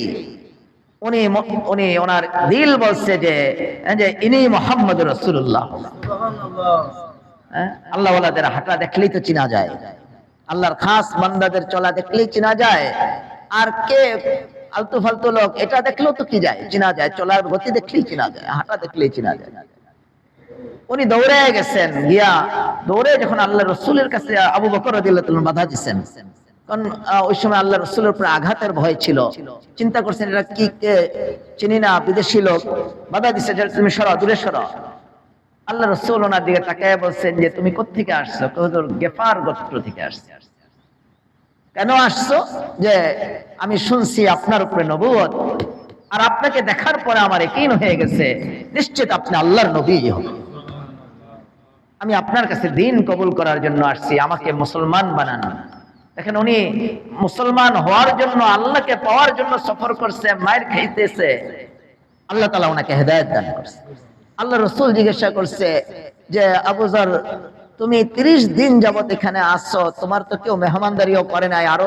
Speaker 1: উনি ওনার দিল বলছে যে ইনি মুহাম্মদ রাসূলুল্লাহ। আল্লাহ ওয়ালাদের হাঁটা দেখলেই তো চিনা যায়, আল্লাহর খাস বান্দাদের চলা দেখলেই চিনা যায়। আর কে আলতু ফালতু লোক, এটা দেখলেও তো কি যায়, চিনা যায়, চলার গতি দেখলেই চিনা যায়, হাঁটা দেখলেই চিনা যায়। উনি দৌড়ে গেছেন, গিয়া দৌড়ে যখন আল্লাহ রসুলের কাছে আবু বকর রাদিয়াল্লাহু তাআলা বাধা দিচ্ছেন, কারণ ওই সময় আল্লাহ রসুলের উপরে আঘাতের ভয় ছিল। চিন্তা করছেন এটা কি চিনি না, বিদেশি লোক, বাধা দিচ্ছে যে তুমি সরো, দূরে সরো। আল্লাহ রসুল ওনার দিকে তাকায় বলছেন যে তুমি কোত্থেকে আসছো? হুজুর গেফার গোত্র থেকে আসছি। কেন আসছো? যে আমি শুনছি আপনার উপরে নবুয়ত, আর আপনাকে দেখার পরে আমার ইয়াকিন হয়ে গেছে নিশ্চিত আপনি আল্লাহর নবী হবেন। আমি আপনার কাছে দ্বীন কবুল করার জন্য আসছি, আমাকে মুসলমান বানান। দেখেন উনি মুসলমান হওয়ার জন্য, আল্লাহকে পাওয়ার জন্য সফর করছে, মায়ের খাইতেছে, আল্লাহ তাআলা ওনাকে হেদায়েত দান করছে। আল্লাহ রসুল জিজ্ঞাসা করছে যে আবু যর, তুমি 30 দিন যাবত এখানে আসছো, তোমার তো কেউ মেহমানদারিও করে নাই, আরো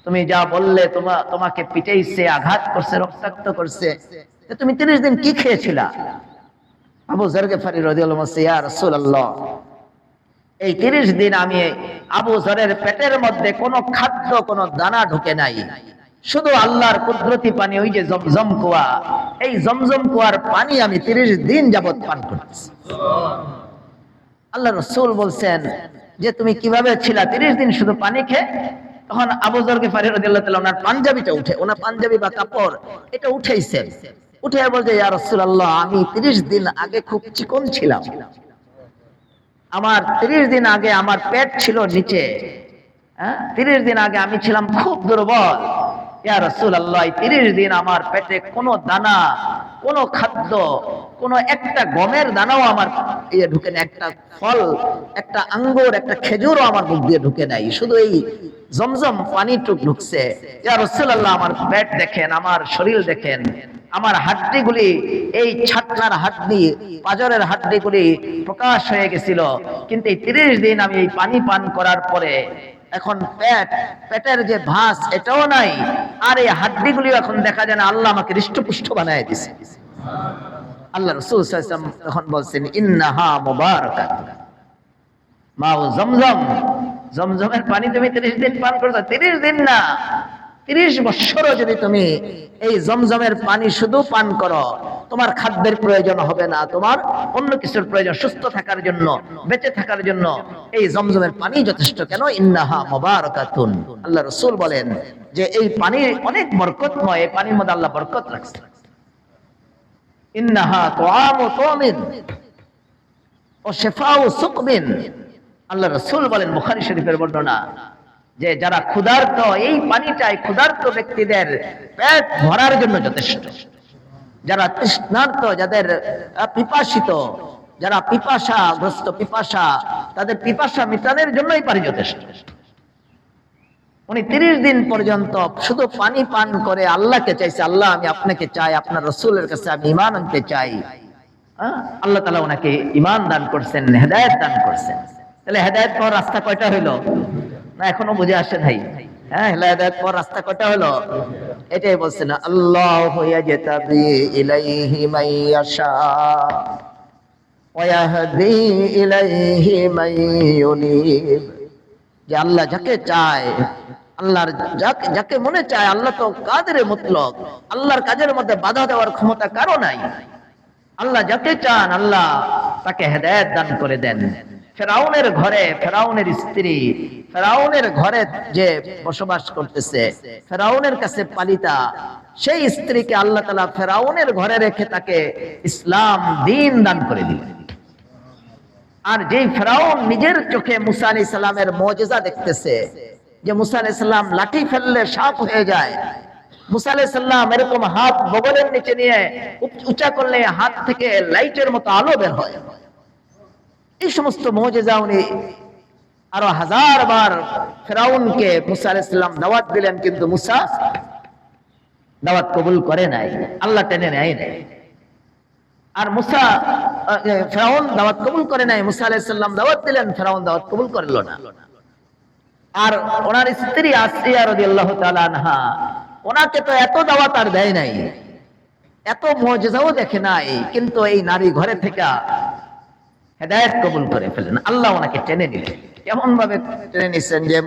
Speaker 1: তুমি যা বললে তোমাকে পিটাইছে, আঘাত করছে, রক্তাক্ত করছে, তুমি 30 দিন কি খেয়েছিলা? আবু যর গিফারী রাদিয়াল্লাহু আনহু, ইয়া রাসূলুল্লাহ, এই 30 দিন আমি আবু যরের পেটের মধ্যে কোনো খাদ্য, কোনো দানা ঢুকে নাই, শুধু আল্লাহর কুদরতি পানি, ওই যে জমজম কুয়া, এই জমজম কুয়ার পানি আমি 30 দিন যাবত পান করতেছি। আল্লাহ রাসূল বলছেন যে তুমি কিভাবে ছিলা 30 দিন শুধু পানি খেয়ে? তখন আবু যর গিফারী রাদিয়াল্লাহু তাআলা ওনার পাঞ্জাবিটা উঠে, ওনার পাঞ্জাবি বা কাপড় এটা উঠাইছেন, উঠে বলছে ইয়া রাসূলুল্লাহ, আমি 30 দিন আগে খুব চিকন ছিলাম, আমার 30 দিন আগে আমার পেট ছিল নিচে, 30 দিন আগে আমি ছিলাম খুব দুর্বল। ইয়া রাসূলুল্লাহ, 30 দিন আমার পেটে কোনো দানা, কোনো খাদ্য, কোনো একটা গমের দানাও আমার ঢুকে নাই, একটা ফল, একটা আঙ্গুর, একটা খেজুরও আমার মুখ দিয়ে ঢুকে নাই, শুধু এই জমজম পানিটুক ঢুকছে। ইয়া রাসূলুল্লাহ, আমার পেট দেখেন, আমার শরীর দেখেন, আমার হাড্ডিগুলি, এই ছাতনার হাড্ডি, পাজরের হাড্ডিগুলি প্রকাশ হয়ে গেছিল, কিন্তু এই 30 দিন আমি এই পানি পান করার পরে এখন পেটের যে ভাস এটাও নাই, আর এই হাড্ডিগুলি এখন দেখা যায় না, আল্লাহ আমাকে হৃষ্টপুষ্ট বানায় দিছে। আল্লাহ রাসূল সাল্লাল্লাহু আলাইহি ওয়াসাল্লাম তখন বলছেন ইন্নাহা মুবারাকাতুন মাউ জমজম, জমজমের পানি তুমি 30 দিন পান করছো, 30 দিন না, 30 বছরও যদি তুমি এই জমজমের পানি শুধু পান করো, তোমার খাদ্যের প্রয়োজন হবে না, তোমার অন্য কিছুর প্রয়োজন, সুস্থ থাকার জন্য, বেঁচে থাকার জন্য এই জমজমের পানি যথেষ্ট। কেন? ইন্নাহা মুবারাকাতুন, আল্লাহ রাসূল বলেন যে এই পানি অনেক বরকতময়, এই পানির মধ্যে আল্লাহ বরকত রাখছে। ইন্নাহা তুআমু তুমিন ও শিফাউ সুকমিন, আল্লাহ রাসূল বলেন, বুখারী শরীফের বর্ণনা, যে যারা ক্ষুধার্ত, এই পানিটাই ক্ষুধার্ত ব্যক্তিদের পেট ভরার জন্য যথেষ্ট। যারা তৃষ্ণার্ত, যাদের পিপাসিত, যারা পিপাসাগ্রস্ত, তাদের পিপাসা মিটানোর জন্যই পানি যথেষ্ট। উনি 30 দিন পর্যন্ত শুধু পানি পান করে আল্লাহকে চাইছে, আল্লাহ আমি আপনাকে চাই, আপনার রাসূলের কাছে আমি ঈমান আনতে চাই। আল্লাহ তাআলা ওনাকে ঈমান দান করছেন, হেদায়েত দান করছেন। তাহলে হেদায়েত পাওয়ার রাস্তা কয়টা হইল? না এখনো বুঝে আসে ভাই? হেদায়েত পাওয়ার রাস্তা কয়টা হলো? এটাই বলছেন, আল্লাহু ইয়াজতাবি ইলাইহি মান ইয়াশা ওয়া ইয়াহদি ইলাইহি মান ইউনিব, যে আল্লাহ যাকে চায়, আল্লাহর যাকে মনে চায়, আল্লাহ তো কাদের মুতলক, আল্লাহর কাজের মধ্যে বাধা দেওয়ার ক্ষমতা কারো নাই। আল্লাহ যাকে চান আল্লাহ তাকে হেদায়েত দান করে দেন। ফেরাউনের ঘরে ফেরাউনের স্ত্রী ফেরাউনের ঘরে যে বসবাস করতেছে, ফেরাউনের কাছে পালিতা সেই স্ত্রীকে আল্লাহ তাআলা ফেরাউনের ঘরে রেখে তাকে ইসলাম দ্বীন দান করে দিলেন। আর যেই ফেরাউন নিজের চোখে মুসা আলাইহিস সালামের মুজিজা দেখতেছে, যে মুসা আলাইহিস সালাম লাঠি ফেললে সাপ হয়ে যায়, মুসা আলাইহিস সালাম এরকম হাত বগলের নিচে নিয়ে উঁচা করলে হাত থেকে লাইটের মতো আলো বের হয়, এই সমস্ত মুজিজা উনি আরো হাজার বার ফেরাউনকে মুসা আলাইহিস সালাম দাওয়াত দিলেন, কিন্তু মুসা দাওয়াত কবুল করে নাই, আল্লাহ টেনে নেয় নাই। আর মুসা ফেরাউন দাওয়াত কবুল করে নাই, মুসা আলাইহিস সালাম দাওয়াত দিলেন, ফেরাউন দাওয়াত কবুল করলো না। আর ওনার স্ত্রী আসিয়া রাদিয়াল্লাহু তাআলা আনহা, ওনাকে তো এত দাওয়াত আর দেয় নাই, এত মুজিজাও দেখে নাই, কিন্তু এই নারী ঘরে থেকে হেদায়েত কবুল করে ফেলেন, আল্লাহ ওনাকে টেনে নিলেন। কেমন ভাবে টেনে নিছেন, যে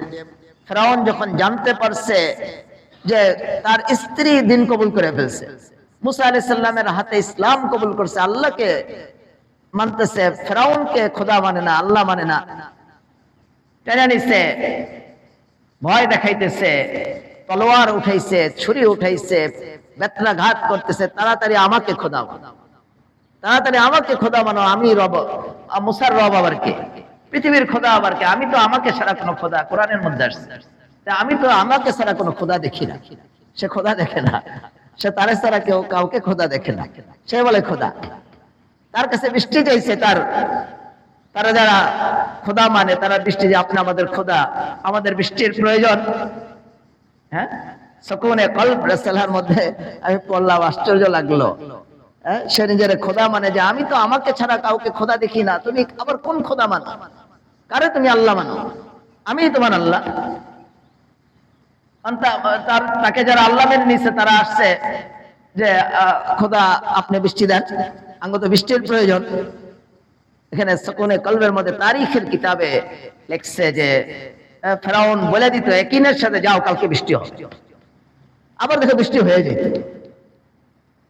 Speaker 1: ফেরাউন যখন জানতে পারছে যে তার স্ত্রী দিন কবুল করে ফেলছে, মুসা আলাইহিস সালামের হাতে ইসলাম কবুল করছে, আল্লাহকে মানতেছে, ফেরাউনকে খোদা মানে না, আল্লাহ মানে না, টেনে নিছে, ভয় দেখাইতেছে, তলোয়ার উঠাইছে, ছুরি উঠাইছে, বেত্রাঘাত করতেছে, তাড়াতাড়ি আমাকে খোদা মানো, তাড়াতাড়ি আমাকে খোদা মানো, আমি রব, মুসার রব আবার কে, পৃথিবীর খোদা আবার কে, আমি তো আমাকে ছাড়া কোনো খোদা, কোরআনের মধ্যে আসছে, আমি তো আমাকে ছাড়া কোনো খোদা দেখি না। সে খোদা দেখে না, সে তারে ছাড়া কেউ কাউকে খোদা দেখে না, সে বলে খোদা। তার কাছে বৃষ্টি চাইছে, তারা যারা খোদা মানে তারা বৃষ্টি, যে আপনি আমাদের খোদা, আমাদের বৃষ্টির প্রয়োজন। হ্যাঁ, সুকুনে কলব রাসূলের মধ্যে আমি পড়লাম, আশ্চর্য লাগলো। সে নিজের খোদা মানে, যে আমি তো আমাকে ছাড়া কাউকে খোদা দেখি না, তুমি আবার কোন খোদা মানো, কারে তুমি আল্লাহ মানো, আমি তোমার আল্লাহ। তাকে যারা আল্লাহ মেনে নিছে তারা আসছে যে খোদা আপনি বৃষ্টি দেন, আঙ্গ তো বৃষ্টির প্রয়োজন। এখানে সুকুনে কলবের মধ্যে তারিখের কিতাবে লেখছে যে ফেরাউন বলে দিত একিনের সাথে, যাও কালকে বৃষ্টি হবে, আবার দেখো বৃষ্টি হয়ে যেত।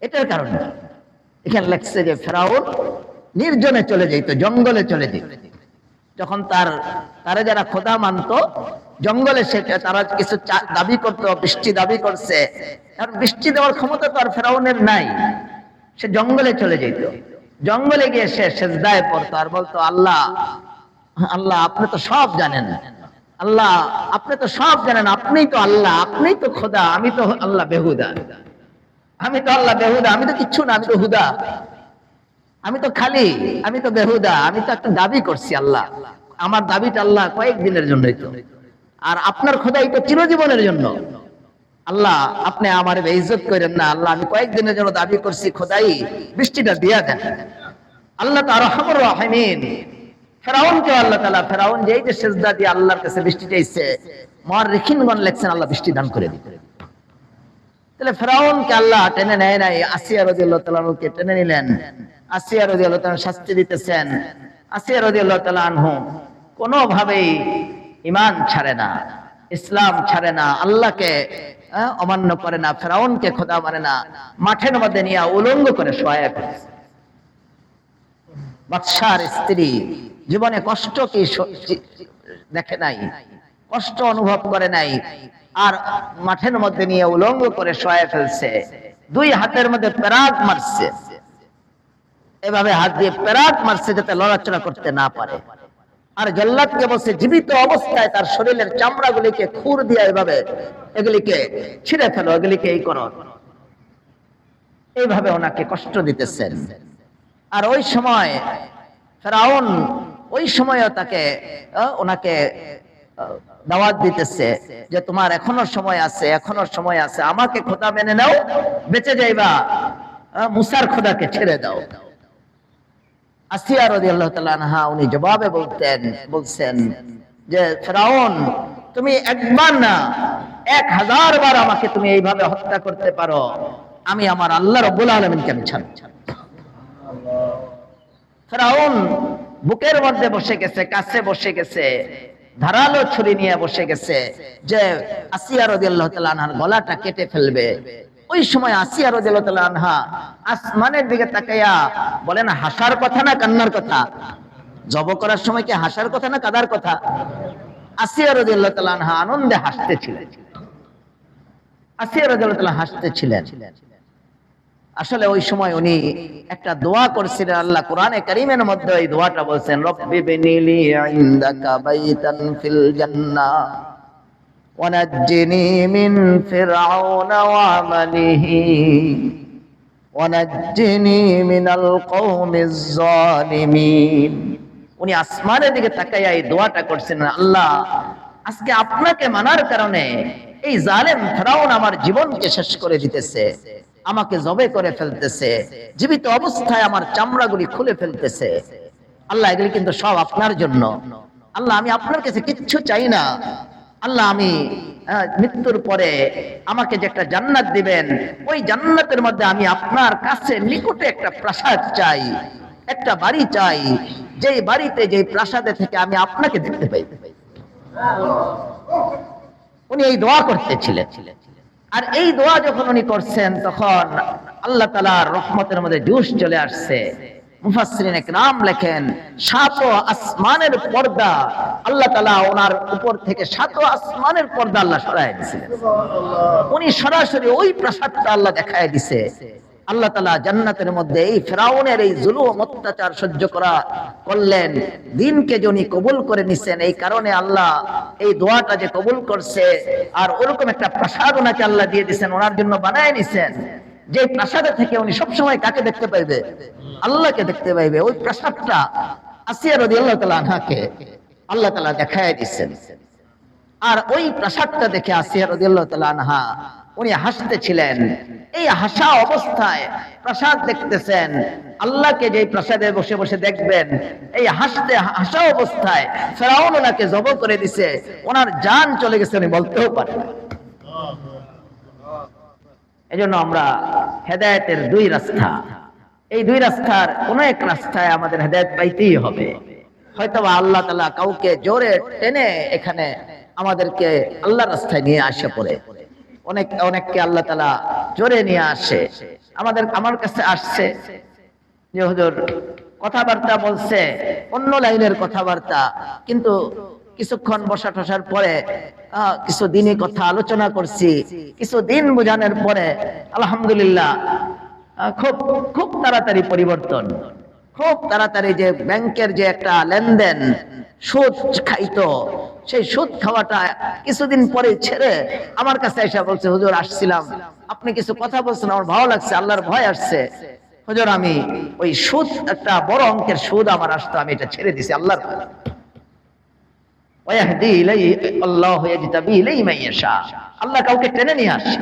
Speaker 1: এটার কারণে এখানে লেখছে যে ফেরাউন নির্জনে চলে যেত, জঙ্গলে চলে যেত। যখন তারা যারা খোদা মানতো, জঙ্গলে সে তারা কিছু দাবি করতো, বৃষ্টি দাবি করছে, কারণ বৃষ্টি দেওয়ার ক্ষমতা তো আর ফেরাউনের নাই, সে জঙ্গলে চলে যেত, জঙ্গলে গিয়ে সে সেজদায় পড়তো আর বলতো, আল্লাহ আল্লাহ আপনি তো সব জানেন, আল্লাহ আপনি তো সব জানেন, আপনিই তো আল্লাহ, আপনিই তো খোদা, আমি তো আল্লাহ বেহুদা, আমি তো আল্লাহ বেহুদা, আমি তো কিচ্ছু না, আমি তো হুদা, আমি তো খালি, আমি তো বেহুদা, আমি তো একটা দাবি করছি আল্লাহ, আমার দাবিটা আল্লাহ কয়েকদিনের জন্যই তো, আর আপনার খোদাই তো চিরজীবনের জন্য, আল্লাহ আপনি আমার বেইজ্জত করেন না, আল্লাহ আমি কয়েকদিনের জন্য দাবি করছি, খোদাই বৃষ্টিটা দিয়া দেন। আল্লাহ তো আরহামুর রাহিমিন। ফেরাউনকে আল্লাহ তাআলা, ফেরাউন যেই যে সিজদা দিয়ে আল্লাহর কাছে বৃষ্টি চাইছে, মুআররিখিনগণ লেখছেন আল্লাহ বৃষ্টি দান করে দিতে। তাহলে ফেরাউনকে আল্লাহ টেনে নেয় নাই, আসিয়া রাদিয়াল্লাহু তাআলা কে টেনে নিলেন, আসিয়া রাদিয়াল্লাহু তাআলা শাস্তি দিতেছেন। আসিয়া রাদিয়াল্লাহু তাআলা আনহু কোনোভাবেই ঈমান ছাড়ে না, ইসলাম ছাড়ে না, আল্লাহকে অমান্য করে না, ফেরাউনকে খোদা মানে না, মাঠের মধ্যে নিয়ে উলঙ্গ করে শোয়ায় ফেলেছে। বাদশার স্ত্রী জীবনে কষ্ট কি দেখে নাই, কষ্ট অনুভব করে নাই, আর মাঠের মধ্যে নিয়ে উলঙ্গ করে শোয়ায় ফেলছে, দুই হাতের মধ্যে পেরাক মারছে, এভাবে হাত দিয়ে পেরাক মারছে যাতে লড়াচড়া করতে না পারে। আর জল্লাদকে বসে জীবিত অবস্থায় তার শরীরের চামড়াগুলিকে খুর দিয়ে এভাবে এগুলিকে ছিঁড়ে ফেলো, এগুলিকে এই করো, এইভাবে ওনাকে কষ্ট দিতেছেন। আর ওই সময় ফেরাউন ওই সময়ও তাকে ওনাকে দাওয়াত দিতেছে যে তোমার এখনো সময় আছে, এখনো সময় আছে, আমাকে খোদা মেনে নাও, বেঁচে যাইবা, মুসার খোদাকে ছেড়ে দাও। আসিয়া রাদিয়াল্লাহু তাআলা আনহা উনি জবাবে বলছেন যে ফেরাউন তুমি একবার না 1000 বার আমাকে তুমি এইভাবে হত্যা করতে পারো, আমি আমার আল্লাহ রাব্বুল আলামিনকে আমি ছাড়ব। ফেরাউন বুকের মধ্যে বসে গেছে, কাছে বসে গেছে, ধারালো ছুরি নিয়ে বসে গেছে যে আসিয়া রাদিয়াল্লাহু তাআলা আনহার গলাটা কেটে ফেলবে। ওই সময় আসিয়া রাদিয়াল্লাহু তাআলা আনহা আসমানের দিকে তাকাইয়া বলেন, হাসার কথা না কান্নার কথা? জব করার সময় কি হাসার কথা না কাদার কথা? আসিয়া রাদিয়াল্লাহু তাআলা আনহা আনন্দে হাসতেছিলেন। আসিয়া রাদিয়াল্লাহু তাআলা হাসতেছিলেন। আসলে ওই সময় উনি একটা দোয়া করছিলেন। আল্লাহ কোরআনে কারীমের মধ্যে এই দোয়াটা বলছেন, রব্বি বিনিলি ইনদাকা বাইতান ফিল জান্নাহ ওয়া নাজ্জিনি মিন ফিরআউনা ওয়া আমালিহি ওয়া নাজ্জিনি মিনাল কওমিজ জালিমিন। উনি আসমানের দিকে তাকাইয়া এই দোয়াটা করছেন, আল্লাহ আজকে আপনাকে মানার কারণে এই জালেম ফিরআউন আমার জীবনকে শেষ করে দিতেছে, আমাকে জবে করে ফেলতেছে, জীবিত অবস্থায় আমার চামড়াগুলি খুলে ফেলতেছে। আল্লাহ এগুলি কিন্তু সব আপনার জন্য। আল্লাহ আমি আপনার কাছে কিচ্ছু চাই না। আল্লাহ আমি মৃত্যুর পরে আমাকে যে একটা জান্নাত দিবেন, ওই জান্নাতের মধ্যে আমি আপনার কাছে নিকটে একটা প্রাসাদ চাই, একটা বাড়ি চাই, যেই বাড়িতে যেই প্রাসাদে থেকে আমি আপনাকে দেখতে পাই। উনি এই দোয়া করতেছিলেন। আর এই দোয়া যখন উনি করছেন তখন আল্লাহ তাআলার রহমতের মধ্যে জোশ চলে আসছে। মুফাসসিরিন ইকরাম লেখেন, সাতও আসমানের পর্দা আল্লাহ তাআলা ওনার উপর থেকে, সাতও আসমানের পর্দা আল্লাহ সরায় দিয়েছিলেন। উনি সরাসরি ওই প্রাসাদটা আল্লাহ দেখায় দিছে। আল্লাহ তাআলা জান্নাতের মধ্যে এই ফিরআউনের এই জুলুম অত্যাচার সহ্য করলেন, দিনকে যিনি কবুল করে নিছেন, এই কারণে আল্লাহ এই দোয়াটা যে কবুল করছে, আর ওরকম একটা প্রাসাদ ওনাকে আল্লাহ দিয়ে দিয়েছেন, ওনার জন্য বানায় নিছেন, যে প্রাসাদে থেকে উনি সবসময় কাকে দেখতে পাইবে? আল্লাহকে দেখতে পাইবে। ওই প্রাসাদটা আসিয়া রাদিয়াল্লাহু তাআলা আনহাকে আল্লাহ তাআলা দেখায় দিয়েছেন। আর ওই প্রাসাদটা দেখে আসিয়া রাদিয়াল্লাহু তাআলা আনহা উনি হাসতেছিলেন। এই হাসা অবস্থায় প্রাসাদ দেখতেছেন, আল্লাহকে যে প্রাসাদে বসে বসে দেখবেন, এই হাসা অবস্থায় ফিরআউন ওনাকে জব করে দিছে, ওনার জান চলে গেছে উনি বলতেও পারেন। এজন্য আমরা হেদায়েতের দুই রাস্তা, এই দুই রাস্তার কোন এক রাস্তায় আমাদের হেদায়েত পাইতেই হবে। হয়তো আল্লাহ তাআলা কাউকে জোরে টেনে এখানে আমাদেরকে আল্লাহর রাস্তায় নিয়ে আসে পড়ে, অনেককে আল্লাহ তাআলা জোরে নিয়ে আসে। আমার কাছে আসছে যে হুজুর কথাবার্তা বলছে অন্য লাইনের কথাবার্তা, কিন্তু কিছুক্ষণ বসা টসার পরে কিছু দিনই কথা আলোচনা করছি, কিছু দিন বোঝানোর পরে আলহামদুলিল্লাহ খুব খুব তাড়াতাড়ি পরিবর্তন, খুব তাড়াতাড়ি যে ব্যাংকের যে একটা লেনদেন সুদ খাইতো, সেই সুদ খাওয়াটা কিছুদিন পরে ছেড়ে আমার কাছে এসে বলছে, হুজুর আসছিলাম, আপনি কিছু কথা বলছেন, আমার ভালো লাগছে, আল্লাহর ভয় আসছে, হুজুর আমি ওই সুদ, একটা বড় অঙ্কের সুদ আমার আসতো, আমি এটা ছেড়ে দিছি আল্লাহর ভয়। ওয়াহদি ইলাইহি আল্লাহু ইয়াজতাবি ইলাইহি মান ইয়াশা। আল্লাহ কাউকে টেনে নিয়ে আসে,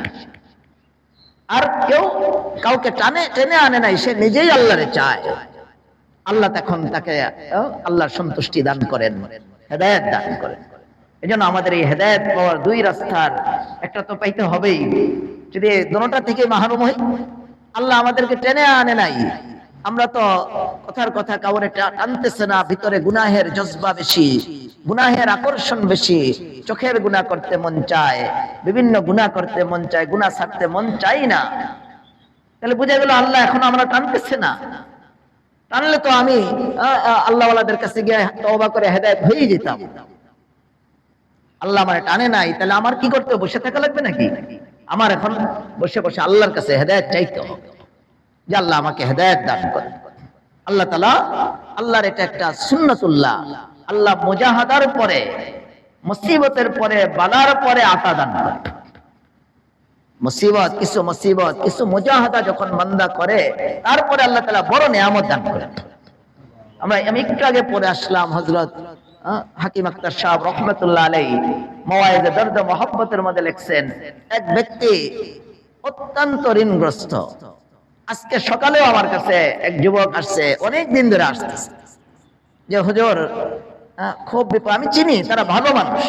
Speaker 1: আর কেউ কাউকে টেনে আনে নাই, সে নিজেই আল্লাহরে চায়। আল্লাহ তখন তাকে আল্লাহর সন্তুষ্টি দান করেন, হেদায়েত দান করেন। এজন্য আমাদের এই হেদায়েত পাওয়ার দুই রাস্তার একটা তো পাইতে হবেই। যদি দুটোটা থেকে মাহরুম হই, আল্লাহ আমাদেরকে টেনে আনে নাই, আমরা তো কথার কথা কাউরে টানতেছে না, ভিতরে গুনাহের জজবা বেশি, গুনাহের আকর্ষণ বেশি, চোখের গুনাহ করতে মন চায়, বিভিন্ন গুনাহ করতে মন চায়, গুনাহ ছাড়তে মন চাই না। তাহলে বুঝা গেল আল্লাহ এখন আমরা টানতেছে না। টানলে তো আমি আল্লাহওয়ালাদের কাছে গিয়ে তওবা করে হেদায়েত হয়ে যেতাম। আল্লাহ আমার টানে নাই, তাহলে আমার কি করতে হবে? বসে থাকা লাগবে নাকি? আমার এখন বসে বসে আল্লাহর কাছে হেদায়েত চাইতে হবে, যে আল্লাহ আমাকে হেদায়েত দান করেন। আল্লাহ তাআলা, আল্লাহর এটা একটা সুন্নাতুল্লাহ, আল্লাহ মুজাহাদার পরে, মুসিবতের পরে, বালার পরে আতা দান করে। মুসিবত কিছু মুজাহাদা যখন বান্দা করে, তারপরে আল্লাহ তাআলা বড় নিয়ামত দান করেন। আমি একটু আগে পড়ে আসলাম, হযরত হাকিম আখতার সাহেব রাহমাতুল্লাহ আলাইহি মাওয়াইজে দরদ মুহাব্বতের মধ্যে লিখছেন, এক ব্যক্তি অত্যন্ত ঋণগ্রস্ত। আজকে সকালেও আমার কাছে এক যুবক আসছে, অনেক দিন ধরে আসতেছে, যে হুজুর খুব বিপদ, আমি চিনি তারা ভালো মানুষ,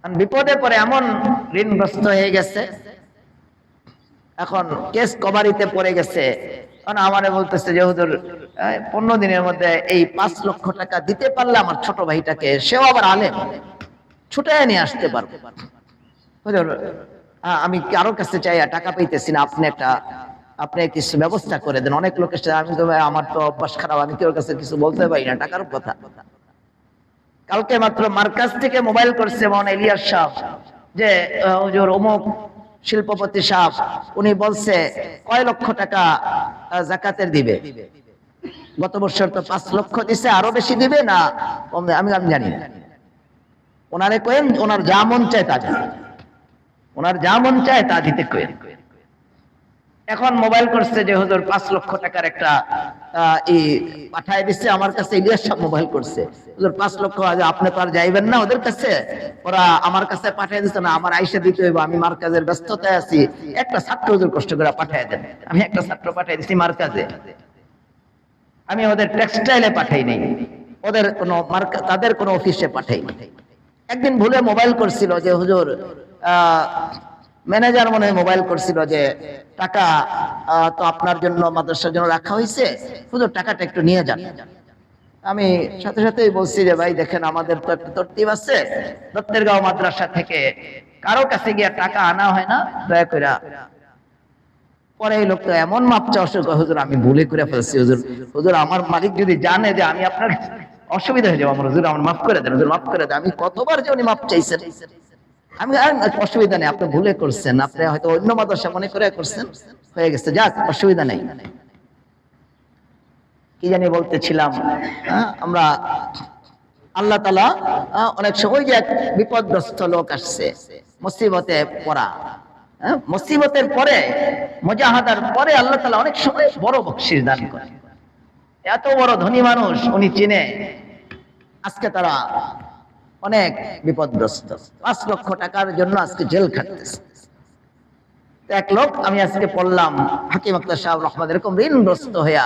Speaker 1: বিপদে পরে এমন ঋণগ্রস্ত হয়ে গেছে, এখন কেস কভারিতে পড়ে গেছে। আমারে বলতেছে যে হুজুর 15 দিনের মধ্যে এই 5 লক্ষ টাকা দিতে পারলে আমার ছোট ভাইটাকে, সেও আবার আলেম, ছুটায় নিয়ে আসতে পারবো। হুজুর আমি কারোর কাছে চাই টাকা পাইতেছি না, আপনি একটা আপনি কিছু ব্যবস্থা করে দেন। অনেক লোকের সাথে আমি তো ভাই আমার তো অভ্যাস খারাপ, আমি কেউ কাছে কিছু বলতে পারি না, টাকার কথা। কালকে মাত্র মার্কাজ থেকে মোবাইল করছে মাওলানা ইলিয়াস সাহেব যে হুজুর অমুক শিল্পপতি সাহেব উনি বলছে কয় লক্ষ টাকা যাকাতের দিবে। গত বছর তো 5 লক্ষ দিছে, আরো বেশি দিবে না আমি আমি জানি না। ওনারে কইেন ওনার যা মন চায় তা দিতে, ওনার যা মন চায় তা দিতে কইেন। এখন মোবাইল করছে যে হুজুর 5 লক্ষ টাকার একটা পাঠায় দিচ্ছে আমার কাছে। ইলিয়াস সাহেব মোবাইল করছে, হুজুর 5 লক্ষ আপনি তো আর যাইবেন না ওদের কাছে, ওরা আমার কাছে পাঠিয়ে দিচ্ছে না, আমার আইসা দিতে হইব, আমি মার্কাজের ব্যস্ততায় আছি, একটা ছাত্র হুজুর কষ্ট করে পাঠিয়ে দেন। আমি একটা ছাত্র পাঠিয়ে দিচ্ছি মার্কাজে, আমি ওদের টেক্সটাইলে পাঠাই নাই, ওদের কোনো তাদের কোনো অফিসে পাঠাই। একদিন ভুলে মোবাইল করছিল যে হুজুর ম্যানেজার মনে হয় মোবাইল করছিল যে টাকা তো আপনার জন্য মাদ্রাসার জন্য রাখা হয়েছে, হুজুর টাকাটা একটু নিয়ে যান। আমি সাথে সাথেই বলছি যে ভাই দেখেন আমাদের তো একটা তরতিব আছে, দত্তেরগাঁও মাদ্রাসা থেকে কারো কাছে গিয়ে টাকা আনা হয় না, দয়া করে। পরে এই লোকটা এমন মাপ চাওয়া, হুজুর আমি ভুলে করে ফেলছি, হুজুর হুজুর আমার মালিক যদি জানে যে আমি আপনার অসুবিধা হয়ে যাবো, আমার হুজুর আমার মাফ করে দেন, হুজুর মাফ করে দেন। আমি কতবার যে উনি মাপ চাইছেন, আমি অসুবিধা নেই, আপনি ভুলে করছেন, আপনি হয়তো অন্য মাদ্রাসা মনে করে করছেন, হয়ে গেছে, যাক অসুবিধা নেই। কি জানি বলতেছিলাম, আমরা আল্লাহ তাআলা অনেক সময় যে এক বিপদগ্রস্ত লোক আসছে, মুসিবতে পড়া, মুসিবতের পরে মুজাহাদার পরে আল্লাহ তাআলা অনেক সময় বড় বকশিশ দান করে। এত বড় ধনী মানুষ উনি চিনে, আজকে তারা অনেক বিপদগ্রস্ত, 5 লক্ষ টাকার জন্য আজকে জেল খাটতেছে। এক লোক আমি আজকে পড়লাম হাকিম আক্তার সাহেব রহমান এরকম ঋণগ্রস্ত হইয়া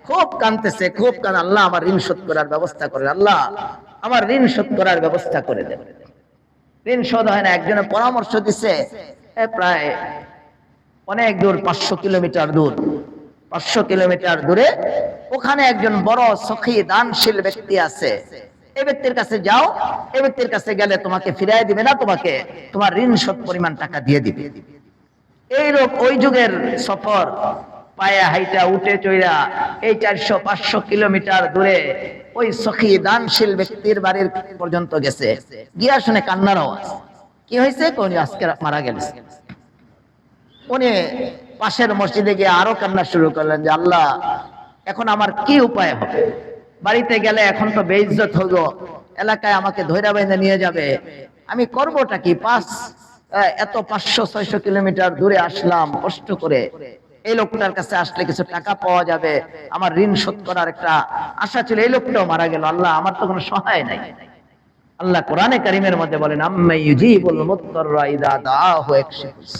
Speaker 1: খুব কাঁদতেছে, খুব আল্লাহ আমার ঋণ শোধ করার ব্যবস্থা করেন, আল্লাহ আমার ঋণ শোধ করার ব্যবস্থা করে দেন। ঋণ শোধ হয় না, একজনের পরামর্শ দিছে প্রায় অনেক দূর, 500 কিলোমিটার দূর, 500 কিলোমিটার দূরে ওখানে একজন বড় সখী দানশীল ব্যক্তি আছে, এই ব্যক্তির কাছে যাও, এই ব্যক্তির কাছে গেলে তোমাকে ফিরাই দিবে না, তোমাকে তোমার ঋণ শোধ পরিমাণ টাকা দিয়ে দিবে। এই লোক ওই যুগের সফর, পায়ে হাইটা উঠে চইরা এই 400-500 কিলোমিটার দূরে ওই সখী দানশীল ব্যক্তির বাড়ির পর্যন্ত গেছে, গিয়া শুনে কান্নার আওয়াজ। কি হয়েছে? কোন আজকে মারা গেছে। উনি পাশের মসজিদে গিয়ে আরো কান্না শুরু করলেন যে আল্লাহ এখন আমার কি উপায় হবে, বাড়িতে গেলে এখন তো বেইজ্জত হলো, এলাকায় আমাকে ধৈরা বাইন্দা নিয়ে যাবে, আমি করবোটা কি? এত 500-600 কিলোমিটার দূরে আসলাম কষ্ট করে, এই লোকটার কাছে আসলে কিছু টাকা পাওয়া যাবে, আমার ঋণ শোধ করার একটা আশা ছিল, এই লোকটাও মারা গেল, আল্লাহ আমার তো কোনো সহায় নাই। আল্লাহ কোরআনে কারিমের মধ্যে বলেন আম্মা ইউজিবুল মুত্তাররা ইযা দাআহু ইয়াকশিফুস।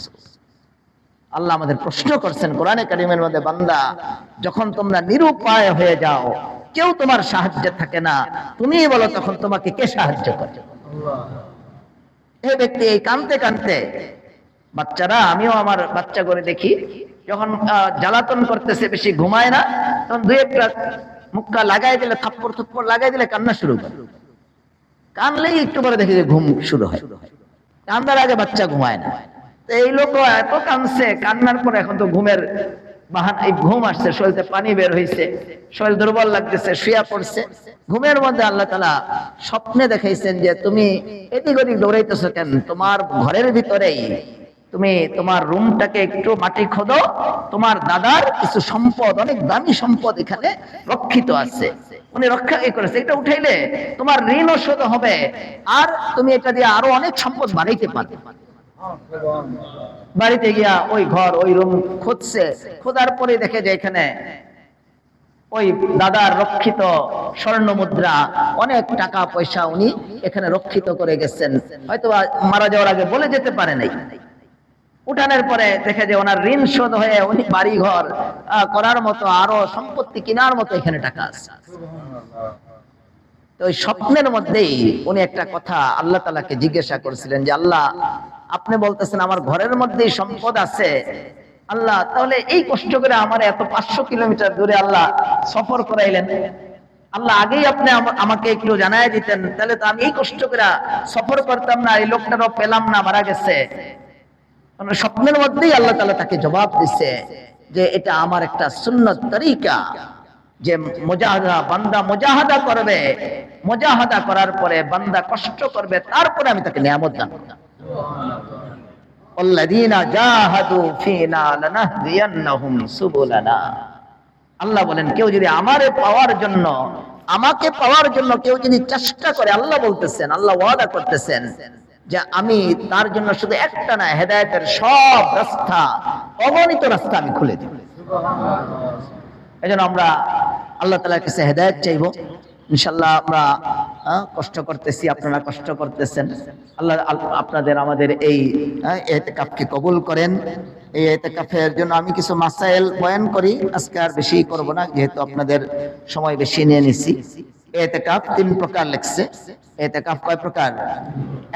Speaker 1: আল্লাহ আমাদের প্রশ্ন করছেন কোরআনে কারিমের মধ্যে, বান্দা যখন তোমরা নিরুপায় হয়ে যাও, কেউ তোমার সাহায্যে থাকে না, তুমি বলো তখন তোমাকে কে সাহায্য করে? আল্লাহ। এই ব্যক্তি এই কানতে কানতে, বাচ্চারা, আমিও আমার বাচ্চা করে দেখি, যখন জ্বালাতন করতেছে বেশি ঘুমায় না, তখন দুই একটা মুক্কা লাগাই দিলে, থাপ্পড় থুপ্পড় লাগাই দিলে কান্না শুরু করে, কানলেই একটু পরে দেখি যে ঘুম শুরু হয়, কান্নার আগে বাচ্চা ঘুমায় না। তো এই লোক এত কানছে, কান্নার পরে এখন তো ঘুমের বাহানায় ঘুম আসছে, শরীরে পানি বের হয়েছে, শরীর দুর্বল লাগতেছে, শুয়ে পড়ছে। ঘুমের মধ্যে আল্লাহ তাআলা স্বপ্নে দেখাইছেন যে তুমি এদিক ওদিক দৌড়াইতেছো কেন, তোমার ঘরের ভিতরেই তুমি তোমার রুমটাকে একটু মাটি খোদো, তোমার দাদার কিছু সম্পদ, অনেক দামি সম্পদ এখানে রক্ষিত আছে, উনি রক্ষা করেছে, এটা উঠাইলে তোমার ঋণও শোধ হবে, আর তুমি এটা দিয়ে আরো অনেক সম্পদ বাড়াইতে পারবে। বাড়িতে গিয়া ওই ঘর ওই রুম খুঁজছে, খোঁজার পরে দেখে যে এখানে ওই দাদার রক্ষিত স্বর্ণ মুদ্রা, অনেক টাকা পয়সা উনি এখানে রক্ষিত করে গেছেন, হয়তো মারা যাওয়ার আগে বলে যেতে পারে নাই। উঠানোর পরে দেখে যে ওনার ঋণ শোধ হয়ে উনি বাড়ি ঘর করার মতো, আরো সম্পত্তি কেনার মতো এখানে টাকা আছে। তো ওই স্বপ্নের মধ্যেই উনি একটা কথা আল্লাহ তাআলাকে জিজ্ঞাসা করেছিলেন যে আল্লাহ আপনি বলতেছেন আমার ঘরের মধ্যেই সম্পদ আছে, আল্লাহ তাহলে এই কষ্ট করে আমার এত 500 কিলোমিটার দূরে আল্লাহ সফর করাইলেন, আল্লাহ আগেই আপনি আমাকে একটু জানাই দিতেন, তাহলে তো আমি এই কষ্ট করে সফর করতাম না, এই লোকটারও পেলাম না, মারা গেছে। স্বপ্নের মধ্যেই আল্লাহ তাআলা তাকে জবাব দিচ্ছে যে এটা আমার একটা সুন্নত তরিকা, যে মুজাহাদা, বান্দা মুজাহাদা করবে, মুজাহাদা করার পরে বান্দা কষ্ট করবে, তারপরে আমি তাকে নিয়ামত দান করব। আল্লাযীনা জাহাদু ফীনা লানাহদিয়ান্নাহুম সুবুলানা। আল্লাহ বলেন কেউ যদি আমারে পাওয়ার জন্য, আমাকে পাওয়ার জন্য কেউ যদি চেষ্টা করে, আল্লাহ বলতেছেন, আল্লাহ ওয়াদা করতেছেন যে আমি তার জন্য শুধু একটা না, হেদায়েতের সব রাস্তা, অগণিত রাস্তা আমি খুলে দেব। এজন্য আমরা আল্লাহ তাআলার কাছে হেদায়েত চাইবো। ইনশাআল্লাহ আমরা কষ্ট করতেছি, আপনারা কষ্ট করতেছেন। আল্লাহ আপনাদের আমাদের এই ইতিকাফকে কবুল করেন। এই ইতিকাফের জন্য আমি কিছু মাসাইল বয়ান করি, আজকে আর বেশি করব না, যেহেতু আপনাদের সময় বেশি নিয়ে নিছি। ইতিকাফ 3 প্রকার লিখছে। ইতিকাফ কয় প্রকার?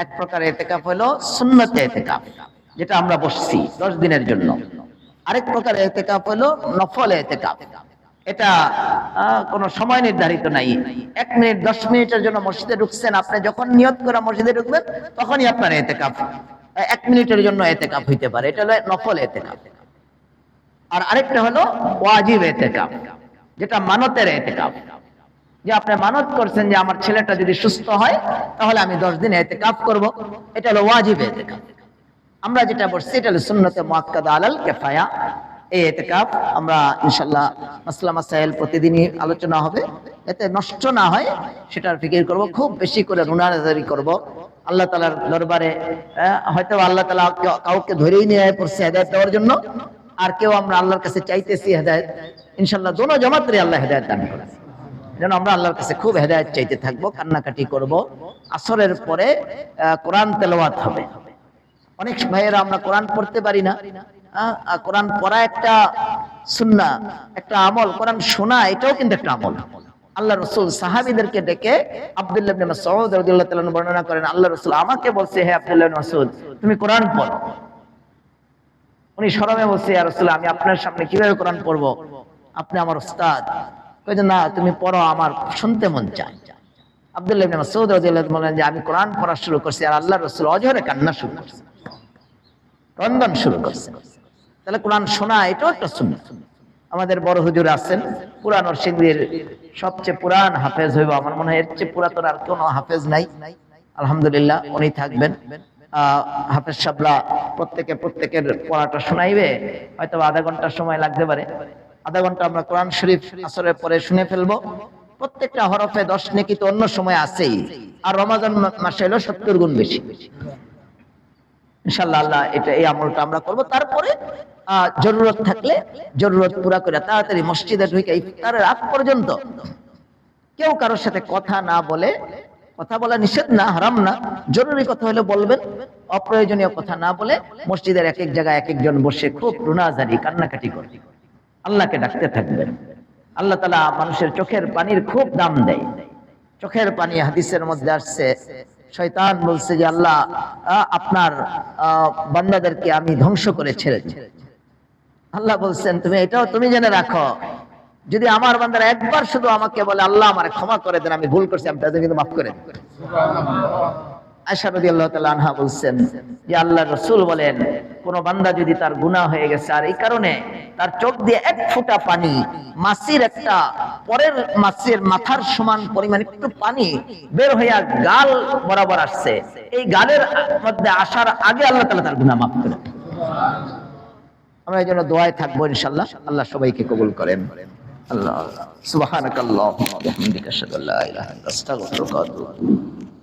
Speaker 1: এক প্রকার ইতিকাফ হলো সুন্নত ইতিকাফ, যেটা আমরা বসছি 10 দিনের জন্য। আরেক প্রকার ইতিকাফ হলো নফল ইতিকাফ। এটা কোনো সময় নির্ধারিত নাই। 1 মিনিট 10 মিনিটের জন্য মসজিদে ঢুকছেন, আপনি যখন নিয়ত করে মসজিদে ঢুকবেন তখনই আপনার ইতিকাফ। 1 মিনিটের জন্য ইতিকাফ হইতে পারে, এটা হলো নফল ইতিকাফ। আর আরেকটা হলো ওয়াজিব ইতিকাফ, যেটা মানতের ইতিকাফ, যে আপনি মানত করছেন যে আমার ছেলেটা যদি সুস্থ হয় তাহলে আমি 10 দিন ইতিকাফ করব, এটা হলো ওয়াজিব ইতিকাফ। আমরা যেটা বলছি এটা হলো সুন্নতে মুআক্কাদা আলাল কিফায়া। এই ইতিকাফ আমরা ইনশাআল্লাহ মাসলা মাসাইল প্রতিদিনই আলোচনা হবে, এতে নষ্ট না হয় সেটার ফিকির করব, খুব বেশি করে রুনাজারি করব আল্লাহ তাআলার দরবারে। হয়তো আল্লাহ তাআলা কাউকে ধরেই নিয়ে পড়ছে হেদায়েত দেওয়ার জন্য, আর কেউ আমরা আল্লাহর কাছে চাইতেছি হেদায়েত। ইনশাআল্লাহ দোনো জামাতরে আল্লাহ হেদায়েত দান করেন। যেন আমরা আল্লাহর কাছে খুব হেদায়েত চাইতে থাকবো, কান্নাকাটি করব। আসরের পরে কোরআন তেলাওয়াত হবে। অনেক ভাইয়েরা আমরা কোরআন পড়তে পারি না। কোরআন পড়া একটা সুন্নাহ, একটা আমল। কোরআন শোনা এটাও কিন্তু একটা আমল। আল্লাহ রাসূল সাহাবীদেরকে ডেকে, আব্দুল্লাহ ইবনে মাসউদ রাদিয়াল্লাহু তাআলা বর্ণনা করেন, আল্লাহ রাসূল আমাকে বলছে, হে আব্দুল্লাহ ইবনে মাসউদ তুমি কোরআন পড়ো। উনি শরমে বলছে, ইয়া রাসূল আমি আপনার সামনে কিভাবে কোরআন পড়বো, আপনি আমার উস্তাদ। কইছে না তুমি পড়ো, আমার শুনতে মন চায়। আব্দুল্লাহ ইবনে মাসউদ রাদিয়াল্লাহু বলেন যে আমি কোরআন পড়া শুরু করছি, আর আল্লাহ রাসূল অঝরে কান্না শুরু করছে, রন্দন শুরু করছে। তাহলে কোরআন শোনা এটাও একটা সুন্নাহ। আমাদের বড় হুজুর আছেন, পুরা নরসিংদীর সবচেয়ে পুরান হাফেজ হইব, আমার মনে হয় এর চেয়ে পুরাতন আর কোনো হাফেজ নাই। আলহামদুলিল্লাহ উনি থাকবেন। হাফেজ সাহেবরা প্রত্যেকের পড়াটা শোনাইবে, হয়তো আধা ঘন্টা সময় লাগতে পারে। আধা ঘন্টা আমরা কোরআন শরীফ আসরের পরে শুনে ফেলবো। প্রত্যেকটা হরফে 10 নেকি তো অন্য সময় আছেই, আর রমাদান মাসে হলো 70 গুণ বেশি। ইনশাআল্লাহ আল্লাহ এটা এই আমলটা আমরা করব। তারপরে জরুরত থাকলে জরুরত পুরা করে তাড়াতাড়ি মসজিদে ঢুকে ইফতারের আগ পর্যন্ত কেউ কারোর সাথে কথা না বলে, কথা বলা নিষেধ না, হারাম না, জরুরি কথা হলে বলবেন, অপ্রয়োজনীয় কথা না বলে মসজিদের এক এক জায়গায় এক একজন বসে খুব রুনাজারি কান্নাকাটি করে আল্লাহকে ডাকতে থাকবেন। আল্লাহ তাআলা মানুষের চোখের পানির খুব দাম দেয়। চোখের পানি হাদিসের মধ্যে আসছে, শয়তান বলছে যে আল্লাহ আপনার বান্দাদেরকে আমি ধ্বংস করে ছেড়েছি। আল্লাহ বলছেন তুমি এটাও তুমি জেনে রাখো, যদি আমার বান্দারা একবার শুধু আমাকে বলে আল্লাহ আমারে ক্ষমা করে দেন, আমি ভুল করছি, আমি তাদের কিন্তু মাফ করে দেব। আয়েশা রাদিয়াল্লাহু তাআলা আনহা বলছেন যে আল্লাহর রাসূল বলেন কোন বান্দা যদি তার গুনাহ হয়ে গেছে আর এই কারণে তার চোখ দিয়ে এক ফোঁটা পানি, মাছির একটা পরের মাছের মাথার সমান পরিমাণ একটু পানি বের হইয়া গাল বরাবর আসছে, এই গালের মধ্যে আসার আগে আল্লাহ তাআলা তার গুনাহ মাফ করে দেন। আমরা এই জন্য দোয়ায় থাকবো ইনশাআল্লাহ। আল্লাহ সবাইকে কবুল করেন। আল্লাহ সুবহানাকাল্লাহুম্মা ওয়া বিহামদিকা আশহাদু আল্লা ইলাহা ইল্লা আনতা আস্তাগফিরুকা ওয়া আতুবু ইলাইক।